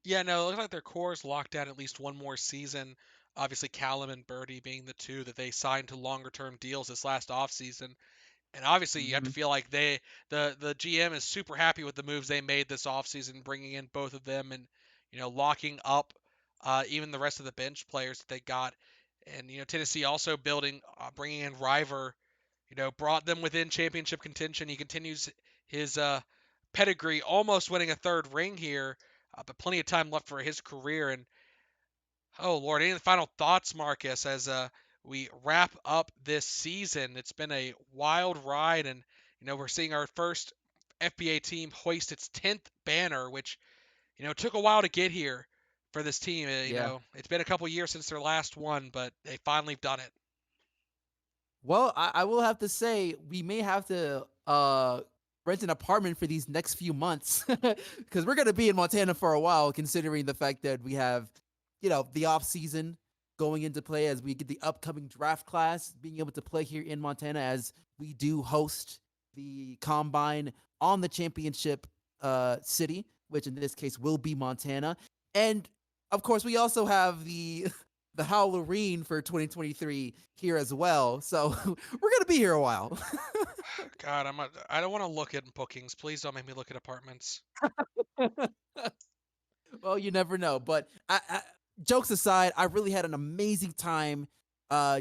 Yeah, no, it looks like their core is locked down at least one more season. Obviously, Callum and Birdie being the two that they signed to longer term deals this last offseason. And obviously, you have to Hmm. feel like the GM is super happy with the moves they made this offseason, bringing in both of them and locking up even the rest of the bench players that they got. And Tennessee also bringing in River, brought them within championship contention. He continues his pedigree, almost winning a third ring here, but plenty of time left for his career. And oh Lord, any final thoughts, Marcus, as we wrap up this season? It's been a wild ride, and we're seeing our first FBA team hoist its 10th banner, which took a while to get here for this team. Yeah. It's been a couple years since their last one, but they finally done it. Well, I will have to say we may have to rent an apartment for these next few months because we're gonna be in Montana for a while, considering the fact that we have, the off season going into play as we get the upcoming draft class being able to play here in Montana, as we do host the combine on the championship city, which in this case will be Montana. And of course, we also have the Halloween for 2023 here as well. So we're gonna be here a while. God, I don't want to look at bookings. Please don't make me look at apartments. Well, you never know. But jokes aside, I really had an amazing time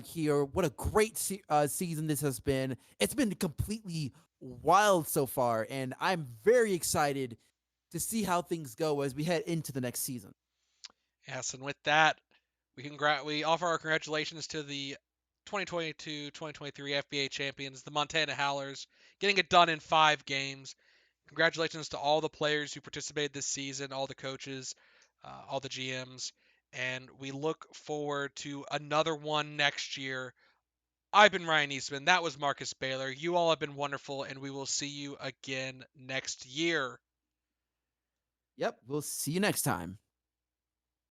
here. What a great season this has been. It's been completely wild so far, and I'm very excited to see how things go as we head into the next season. Yes, and with that, we offer our congratulations to the 2022-2023 FBA champions, the Montana Howlers, getting it done in 5 games. Congratulations to all the players who participated this season, all the coaches, all the GMs, and we look forward to another one next year. I've been Ryan Eastman. That was Marcus Baylor. You all have been wonderful, and we will see you again next year. Yep, we'll see you next time.